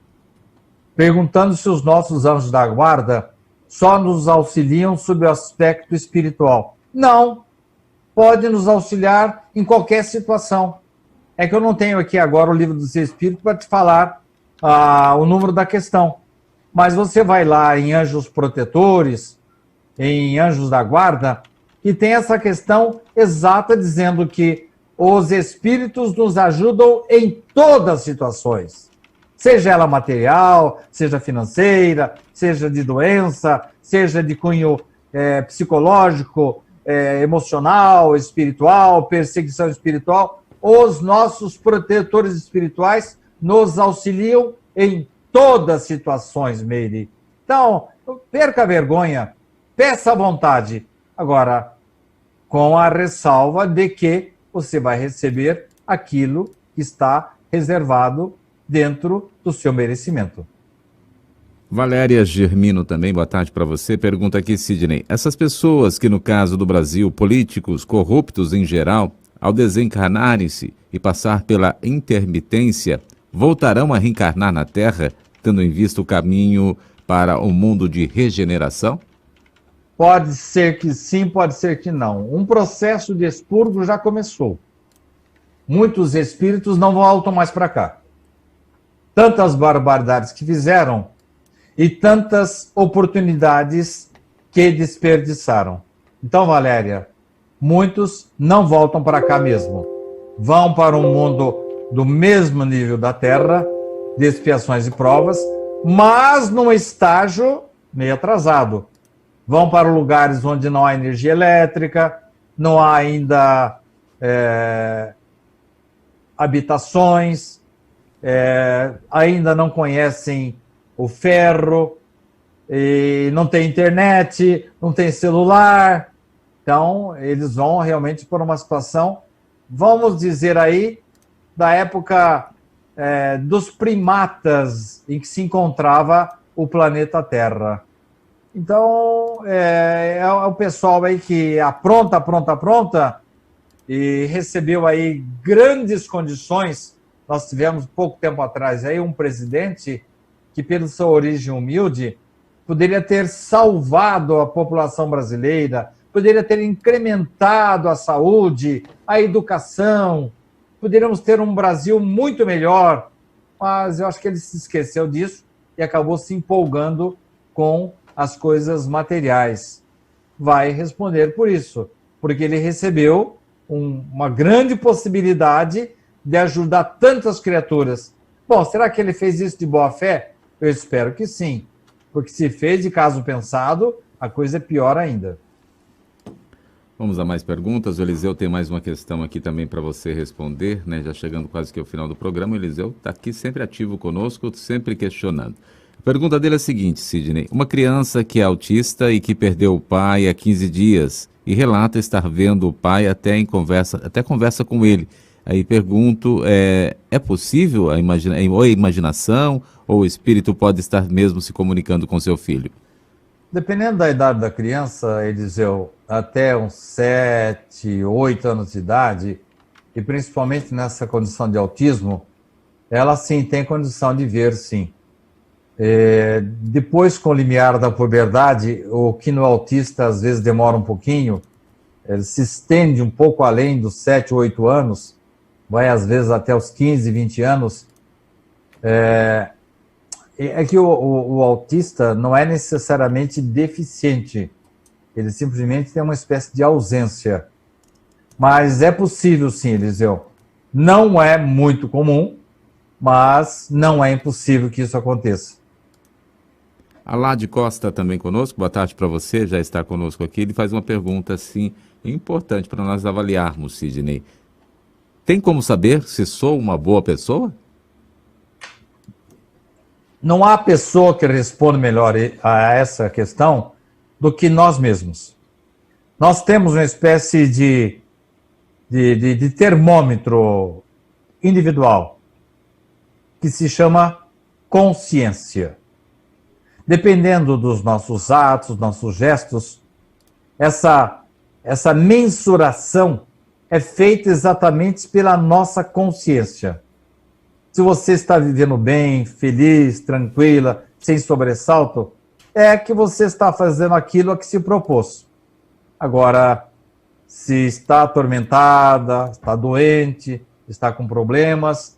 perguntando se os nossos anjos da guarda só nos auxiliam sob o aspecto espiritual. Não, pode nos auxiliar em qualquer situação. É que eu não tenho aqui agora o Livro dos Espíritos para te falar o número da questão. Mas você vai lá em Anjos Protetores, em Anjos da Guarda, e tem essa questão exata dizendo que os espíritos nos ajudam em todas as situações. Seja ela material, seja financeira, seja de doença, seja de cunho psicológico, emocional, espiritual, perseguição espiritual. Os nossos protetores espirituais nos auxiliam em todas as situações, Meire. Então, perca a vergonha, peça à vontade. Agora, com a ressalva de que você vai receber aquilo que está reservado dentro do seu merecimento. Valéria Germino também, boa tarde para você. Pergunta aqui, Sidney. Essas pessoas que, no caso do Brasil, políticos, corruptos em geral, ao desencarnarem-se e passar pela intermitência, voltarão a reencarnar na Terra, tendo em vista o caminho para o mundo de regeneração? Pode ser que sim, pode ser que não. Um processo de expurgo já começou. Muitos espíritos não voltam mais para cá. Tantas barbaridades que fizeram e tantas oportunidades que desperdiçaram. Então, Valéria, muitos não voltam para cá mesmo. Vão para um mundo do mesmo nível da Terra, de expiações e provas, mas num estágio meio atrasado. Vão para lugares onde não há energia elétrica, não há ainda habitações, ainda não conhecem o ferro, e não tem internet, não tem celular. Então, eles vão realmente por uma situação, vamos dizer aí, da época dos primatas em que se encontrava o planeta Terra. Então, é o pessoal aí que apronta e recebeu aí grandes condições. Nós tivemos pouco tempo atrás aí um presidente que, pela sua origem humilde, poderia ter salvado a população brasileira, poderia ter incrementado a saúde, a educação, poderíamos ter um Brasil muito melhor, mas eu acho que ele se esqueceu disso e acabou se empolgando com as coisas materiais. Vai responder por isso, porque ele recebeu uma grande possibilidade de ajudar tantas criaturas. Bom, será que ele fez isso de boa fé? Eu espero que sim, porque se fez de caso pensado, a coisa é pior ainda. Vamos a mais perguntas. O Eliseu tem mais uma questão aqui também para você responder, né? Já chegando quase que ao final do programa, o Eliseu está aqui sempre ativo conosco, sempre questionando. A pergunta dele é a seguinte, Sidney. Uma criança que é autista e que perdeu o pai há 15 dias e relata estar vendo o pai até conversa com ele. Aí pergunto, é possível ou a imaginação ou o espírito pode estar mesmo se comunicando com seu filho? Dependendo da idade da criança, Eliseu, até uns 7, 8 anos de idade, e principalmente nessa condição de autismo, ela sim tem condição de ver, sim. Depois, com o limiar da puberdade, o que no autista às vezes demora um pouquinho, ele se estende um pouco além dos 7, 8 anos, vai às vezes até os 15, 20 anos. É que o autista não é necessariamente deficiente, ele simplesmente tem uma espécie de ausência. Mas é possível sim, Eliseu. Não é muito comum, mas não é impossível que isso aconteça. Alad Costa também conosco, boa tarde para você, já está conosco aqui. Ele faz uma pergunta assim importante para nós avaliarmos, Sidney. Tem como saber se sou uma boa pessoa? Não há pessoa que responda melhor a essa questão do que nós mesmos. Nós temos uma espécie de termômetro individual que se chama consciência. Dependendo dos nossos atos, nossos gestos, essa mensuração é feita exatamente pela nossa consciência. Se você está vivendo bem, feliz, tranquila, sem sobressalto, é que você está fazendo aquilo a que se propôs. Agora, se está atormentada, está doente, está com problemas,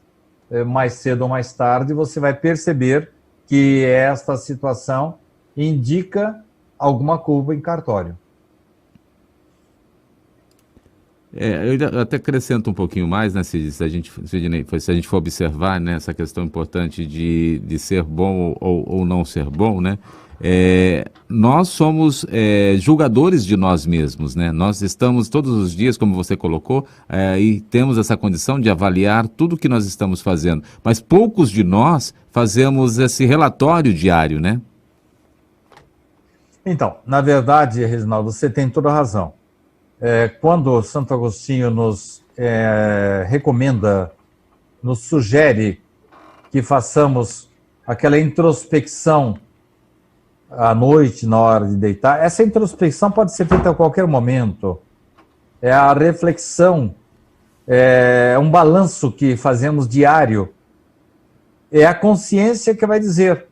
mais cedo ou mais tarde você vai perceber que esta situação indica alguma curva em cartório. Eu até acrescento um pouquinho mais, né, Sidney, se a gente for observar, né, essa questão importante de ser bom ou não ser bom, né, nós somos julgadores de nós mesmos, né, nós estamos todos os dias, como você colocou, e temos essa condição de avaliar tudo que nós estamos fazendo, mas poucos de nós fazemos esse relatório diário, né? Então, na verdade, Reginaldo, você tem toda a razão. Quando Santo Agostinho nos recomenda, nos sugere que façamos aquela introspecção à noite, na hora de deitar, essa introspecção pode ser feita a qualquer momento. É a reflexão, é um balanço que fazemos diário. É a consciência que vai dizer.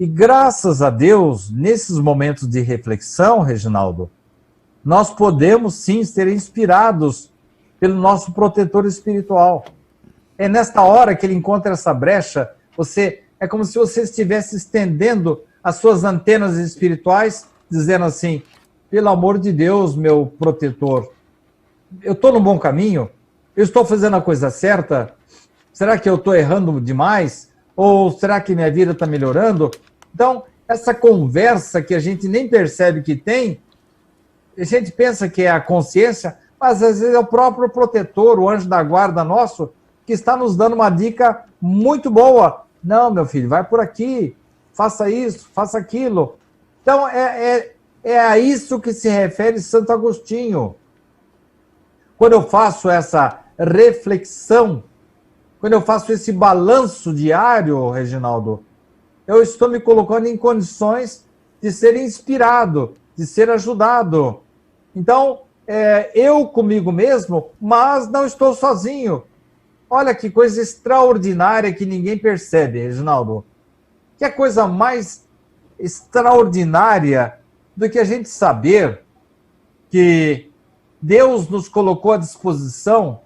E graças a Deus, nesses momentos de reflexão, Reginaldo, nós podemos sim ser inspirados pelo nosso protetor espiritual. É nesta hora que ele encontra essa brecha, é como se você estivesse estendendo as suas antenas espirituais, dizendo assim, pelo amor de Deus, meu protetor, eu estou no bom caminho? Eu estou fazendo a coisa certa? Será que eu estou errando demais? Ou será que minha vida está melhorando? Então, essa conversa que a gente nem percebe que tem, a gente pensa que é a consciência, mas às vezes é o próprio protetor, o anjo da guarda nosso, que está nos dando uma dica muito boa. Não, meu filho, vai por aqui, faça isso, faça aquilo. Então, é a isso que se refere Santo Agostinho. Quando eu faço essa reflexão, quando eu faço esse balanço diário, Reginaldo, eu estou me colocando em condições de ser inspirado, de ser ajudado. Então, eu comigo mesmo, mas não estou sozinho. Olha que coisa extraordinária que ninguém percebe, Reginaldo. Que coisa mais extraordinária do que a gente saber que Deus nos colocou à disposição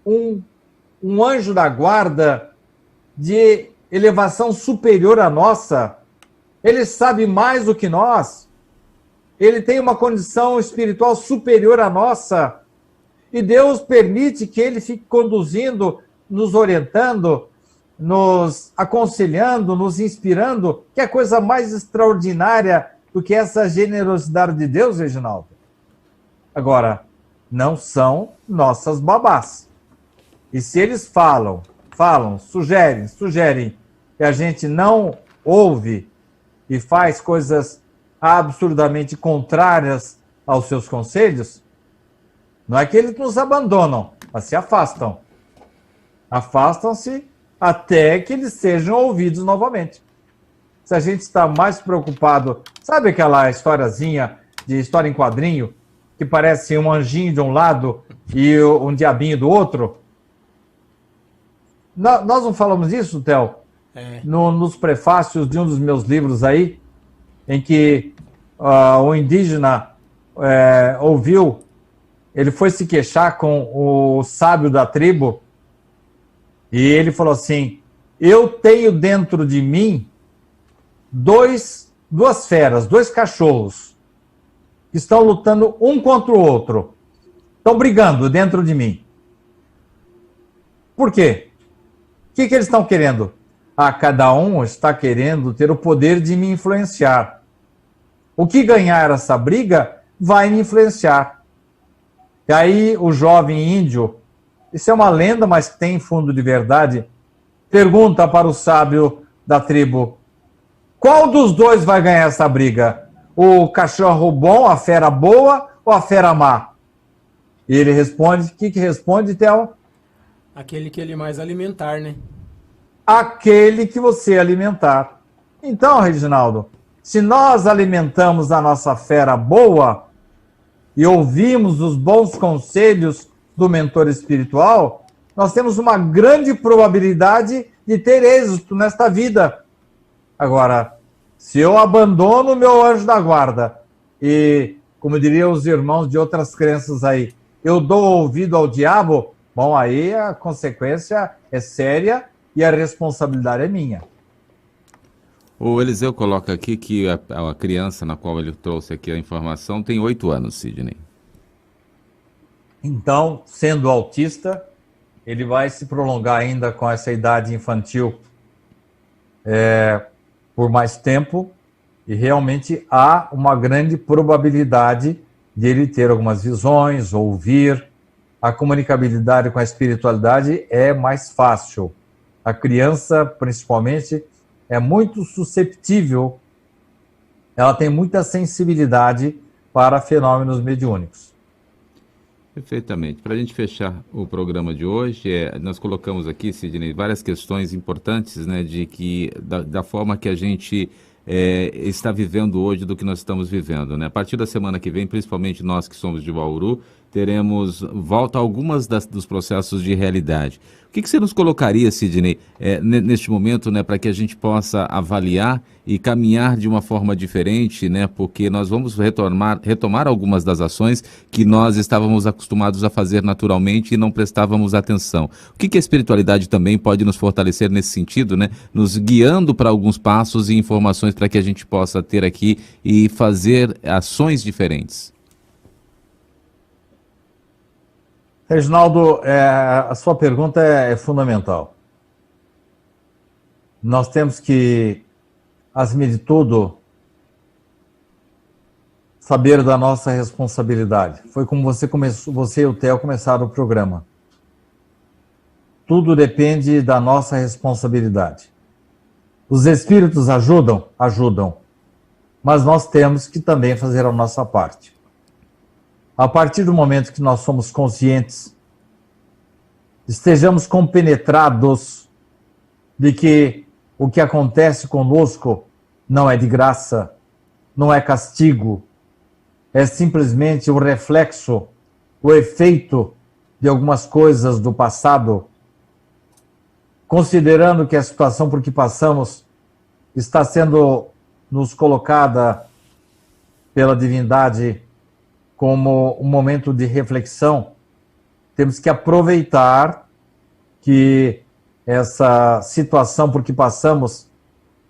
um anjo da guarda de elevação superior à nossa. Ele sabe mais do que nós. Ele tem uma condição espiritual superior à nossa. E Deus permite que ele fique conduzindo, nos orientando, nos aconselhando, nos inspirando. Que coisa mais extraordinária do que essa generosidade de Deus, Reginaldo? Agora, não são nossas babás. E se eles falam, sugerem, que a gente não ouve e faz coisas absurdamente contrárias aos seus conselhos, não é que eles nos abandonam, mas se afastam. Afastam-se até que eles sejam ouvidos novamente. Se a gente está mais preocupado, sabe aquela historiazinha de história em quadrinho, que parece um anjinho de um lado e um diabinho do outro? Nós não falamos disso, Theo? Nos prefácios de um dos meus livros aí, em que o indígena ouviu, ele foi se queixar com o sábio da tribo, e ele falou assim, eu tenho dentro de mim duas feras, dois cachorros, que estão lutando um contra o outro, estão brigando dentro de mim. Por quê? que eles estão querendo? Cada um está querendo ter o poder de me influenciar. O que ganhar essa briga vai me influenciar. E aí o jovem índio, isso é uma lenda, mas tem fundo de verdade, pergunta para o sábio da tribo: qual dos dois vai ganhar essa briga? O cachorro bom, a fera boa ou a fera má? E ele responde, o que responde, Theo? Aquele que ele mais alimentar, né? Aquele que você alimentar. Então, Reginaldo, se nós alimentamos a nossa fera boa e ouvimos os bons conselhos do mentor espiritual, nós temos uma grande probabilidade de ter êxito nesta vida. Agora, se eu abandono o meu anjo da guarda e, como diriam os irmãos de outras crenças aí, eu dou ouvido ao diabo, bom, aí a consequência é séria e a responsabilidade é minha. O Eliseu coloca aqui que a criança na qual ele trouxe aqui a informação tem 8 anos, Sidney. Então, sendo autista, ele vai se prolongar ainda com essa idade infantil por mais tempo, e realmente há uma grande probabilidade de ele ter algumas visões, ouvir. A comunicabilidade com a espiritualidade é mais fácil. A criança, principalmente, é muito susceptível, ela tem muita sensibilidade para fenômenos mediúnicos. Perfeitamente. Para a gente fechar o programa de hoje, nós colocamos aqui, Sidney, várias questões importantes, né, da forma que a gente está vivendo hoje, do que nós estamos vivendo, né? A partir da semana que vem, principalmente nós que somos de Bauru, teremos volta a algumas dos processos de realidade. O que você nos colocaria, Sidney, neste momento, né, para que a gente possa avaliar e caminhar de uma forma diferente, né, porque nós vamos retomar algumas das ações que nós estávamos acostumados a fazer naturalmente e não prestávamos atenção. O que a espiritualidade também pode nos fortalecer nesse sentido, né, nos guiando para alguns passos e informações para que a gente possa ter aqui e fazer ações diferentes? Reginaldo, a sua pergunta é fundamental. Nós temos que, acima de tudo, saber da nossa responsabilidade. Foi como você e o Theo começaram o programa. Tudo depende da nossa responsabilidade. Os espíritos ajudam? Ajudam. Mas nós temos que também fazer a nossa parte. A partir do momento que nós somos conscientes, estejamos compenetrados de que o que acontece conosco não é de graça, não é castigo, é simplesmente o reflexo, o efeito de algumas coisas do passado, considerando que a situação por que passamos está sendo nos colocada pela divindade como um momento de reflexão, temos que aproveitar que essa situação por que passamos,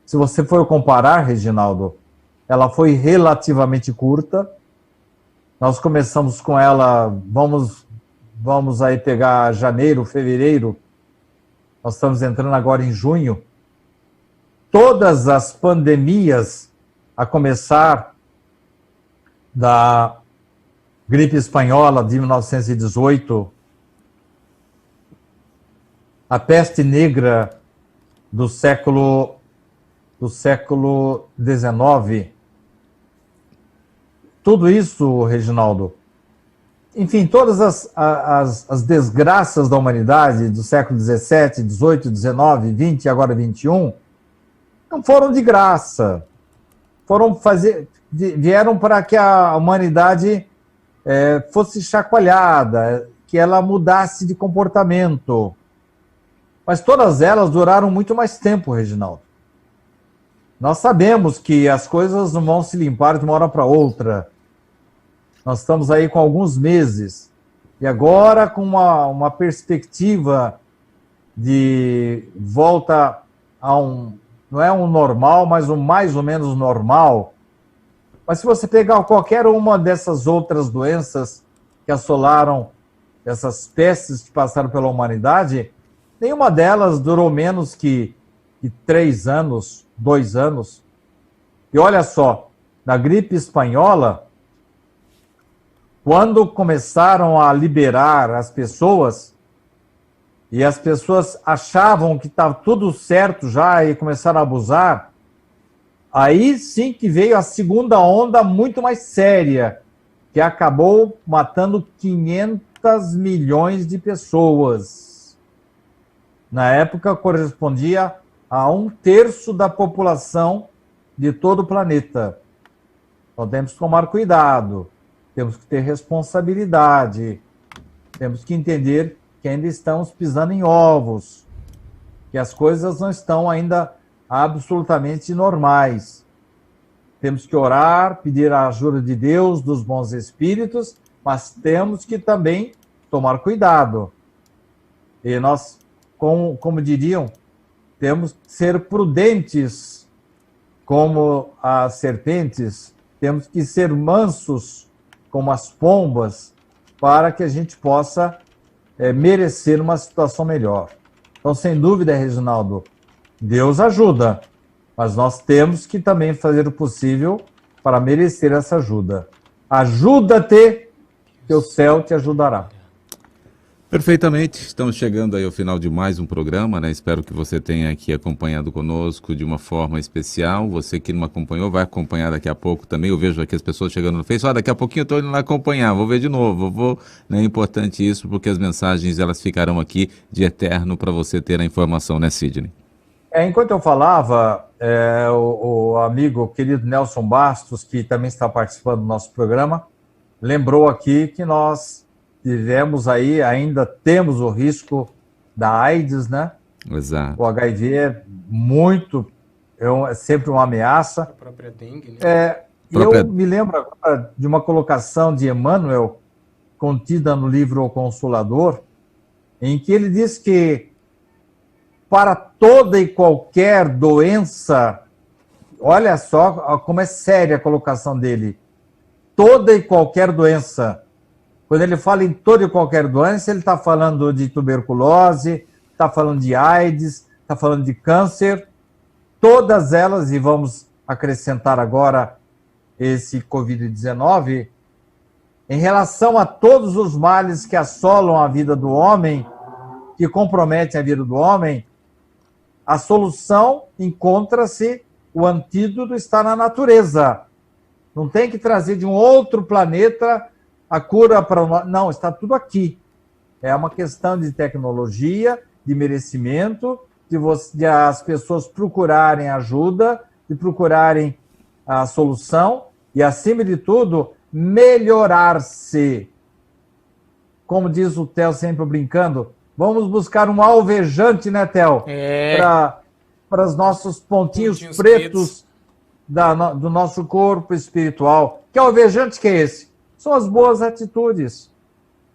se você for comparar, Reginaldo, ela foi relativamente curta. Nós começamos com ela, vamos aí pegar janeiro, fevereiro, nós estamos entrando agora em junho. Todas as pandemias, a começar da gripe espanhola de 1918, a peste negra do século XIX, tudo isso, Reginaldo, enfim, todas as desgraças da humanidade do século XVII, XVIII, XIX, XX e agora XXI, não foram de graça, vieram para que a humanidade fosse chacoalhada, que ela mudasse de comportamento. Mas todas elas duraram muito mais tempo, Reginaldo. Nós sabemos que as coisas não vão se limpar de uma hora para outra. Nós estamos aí com alguns meses. E agora com uma perspectiva de volta a não é um normal, mas um mais ou menos normal. Mas se você pegar qualquer uma dessas outras doenças que assolaram, essas pestes que passaram pela humanidade, Nenhuma delas durou menos que 3 anos, 2 anos. E olha só, na gripe espanhola, quando começaram a liberar as pessoas, e as pessoas achavam que estava tudo certo já e começaram a abusar, aí sim que veio a segunda onda muito mais séria, que acabou matando 500 milhões de pessoas. Na época, correspondia a 1/3 da população de todo o planeta. Então, temos que tomar cuidado, temos que ter responsabilidade, temos que entender que ainda estamos pisando em ovos, que as coisas não estão ainda absolutamente normais. Temos que orar, pedir a ajuda de Deus, dos bons espíritos, mas temos que também tomar cuidado. E nós, como diriam, temos que ser prudentes como as serpentes, temos que ser mansos como as pombas, para que a gente possa merecer uma situação melhor. Então, sem dúvida, Reginaldo, Deus ajuda, mas nós temos que também fazer o possível para merecer essa ajuda. Ajuda-te, que o céu te ajudará. Perfeitamente, estamos chegando aí ao final de mais um programa, né? Espero que você tenha aqui acompanhado conosco de uma forma especial. Você que não acompanhou, vai acompanhar daqui a pouco também. Eu vejo aqui as pessoas chegando no Face. Daqui a pouquinho eu estou indo lá acompanhar, vou ver de novo. Né? É importante isso, porque as mensagens elas ficarão aqui de eterno para você ter a informação, né, Sidney? Enquanto eu falava, o amigo querido Nelson Bastos, que também está participando do nosso programa, lembrou aqui que nós tivemos aí, ainda temos o risco da AIDS, né? Exato. O HIV é sempre uma ameaça. A própria dengue, né? Eu me lembro agora de uma colocação de Emmanuel, contida no livro O Consolador, em que ele diz que para toda e qualquer doença, olha só como é séria a colocação dele, toda e qualquer doença. Quando ele fala em toda e qualquer doença, ele está falando de tuberculose, está falando de AIDS, está falando de câncer, todas elas, e vamos acrescentar agora esse Covid-19, em relação a todos os males que assolam a vida do homem, que comprometem a vida do homem, a solução encontra-se, o antídoto está na natureza. Não tem que trazer de um outro planeta a cura para nós. Não, está tudo aqui. É uma questão de tecnologia, de merecimento, de as pessoas procurarem ajuda, de procurarem a solução e, acima de tudo, melhorar-se. Como diz o Theo sempre brincando, vamos buscar um alvejante, né, Theo? Para os nossos pontinhos pretos do nosso corpo espiritual. Que alvejante que é esse? São as boas atitudes.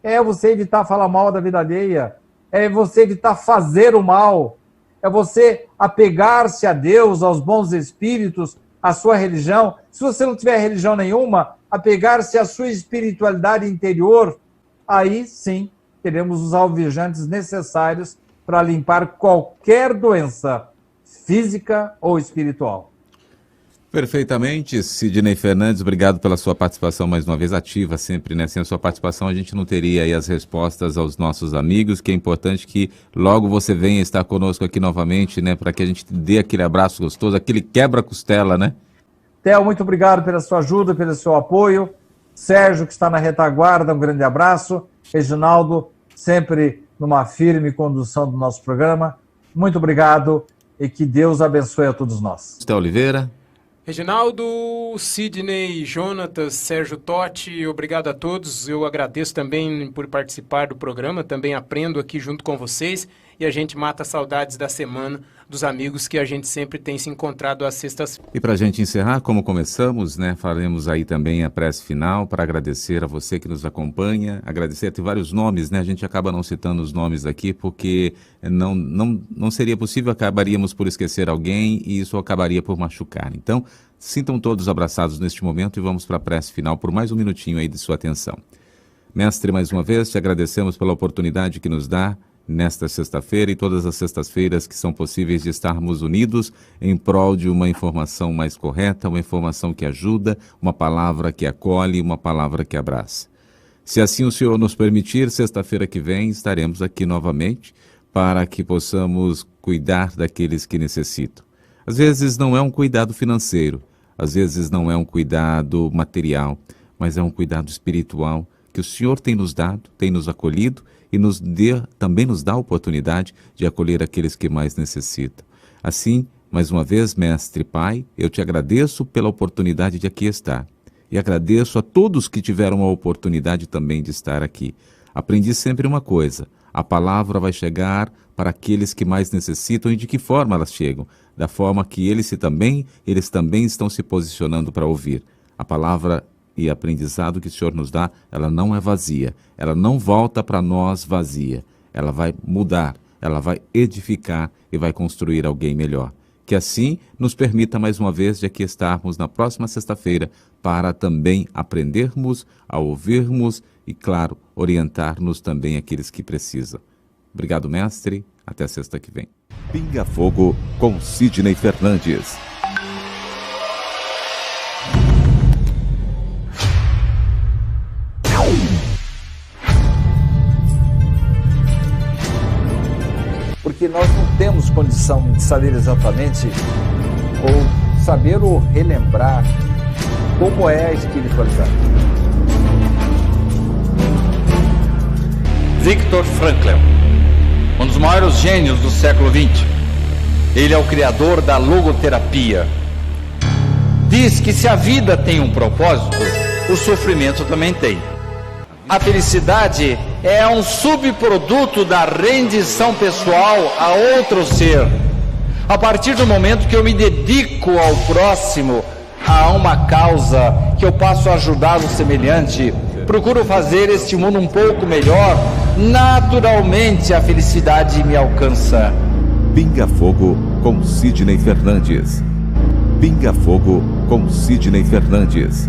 É você evitar falar mal da vida alheia. É você evitar fazer o mal. É você apegar-se a Deus, aos bons espíritos, à sua religião. Se você não tiver religião nenhuma, apegar-se à sua espiritualidade interior, aí sim teremos os alvejantes necessários para limpar qualquer doença física ou espiritual. Perfeitamente, Sidney Fernandes, obrigado pela sua participação mais uma vez ativa sempre, né? Sem a sua participação a gente não teria aí as respostas aos nossos amigos, que é importante que logo você venha estar conosco aqui novamente, né? Para que a gente dê aquele abraço gostoso, aquele quebra-costela, né? Theo, muito obrigado pela sua ajuda, pelo seu apoio. Sérgio, que está na retaguarda, um grande abraço. Reginaldo, sempre numa firme condução do nosso programa. Muito obrigado e que Deus abençoe a todos nós. Theo Oliveira. Reginaldo, Sidney, Jonatas, Sérgio Totti, obrigado a todos. Eu agradeço também por participar do programa, também aprendo aqui junto com vocês e a gente mata saudades da semana dos amigos que a gente sempre tem se encontrado às sextas. E para a gente encerrar, como começamos, né, faremos aí também a prece final para agradecer a você que nos acompanha, agradecer, tem vários nomes, né, a gente acaba não citando os nomes aqui porque não seria possível, acabaríamos por esquecer alguém e isso acabaria por machucar. Então, sintam todos abraçados neste momento e vamos para a prece final por mais um minutinho aí de sua atenção. Mestre, mais uma vez, te agradecemos pela oportunidade que nos dá nesta sexta-feira e todas as sextas-feiras que são possíveis de estarmos unidos em prol de uma informação mais correta, uma informação que ajuda, uma palavra que acolhe, uma palavra que abraça. Se assim o Senhor nos permitir, sexta-feira que vem estaremos aqui novamente para que possamos cuidar daqueles que necessitam. Às vezes não é um cuidado financeiro, às vezes não é um cuidado material, mas é um cuidado espiritual que o Senhor tem nos dado, tem nos acolhido e também nos dá a oportunidade de acolher aqueles que mais necessitam. Assim, mais uma vez, Mestre Pai, eu te agradeço pela oportunidade de aqui estar. E agradeço a todos que tiveram a oportunidade também de estar aqui. Aprendi sempre uma coisa: a palavra vai chegar para aqueles que mais necessitam. E de que forma elas chegam? Da forma que eles também estão se posicionando para ouvir. A palavra e aprendizado que o Senhor nos dá, ela não é vazia, ela não volta para nós vazia, ela vai mudar, ela vai edificar e vai construir alguém melhor. Que assim nos permita mais uma vez de aqui estarmos na próxima sexta-feira para também aprendermos, a ouvirmos e, claro, orientar-nos também aqueles que precisam. Obrigado, mestre. Até sexta que vem. Pinga Fogo com Sidney Fernandes. Porque nós não temos condição de saber exatamente ou saber ou relembrar como é a espiritualidade. Viktor Frankl, um dos maiores gênios do século XX. Ele é o criador da logoterapia. Diz que se a vida tem um propósito, o sofrimento também tem. A felicidade é um subproduto da rendição pessoal a outro ser. A partir do momento que eu me dedico ao próximo, a uma causa, que eu passo a ajudar o semelhante, procuro fazer este mundo um pouco melhor, naturalmente a felicidade me alcança. Pinga Fogo com Sidney Fernandes. Pinga Fogo com Sidney Fernandes.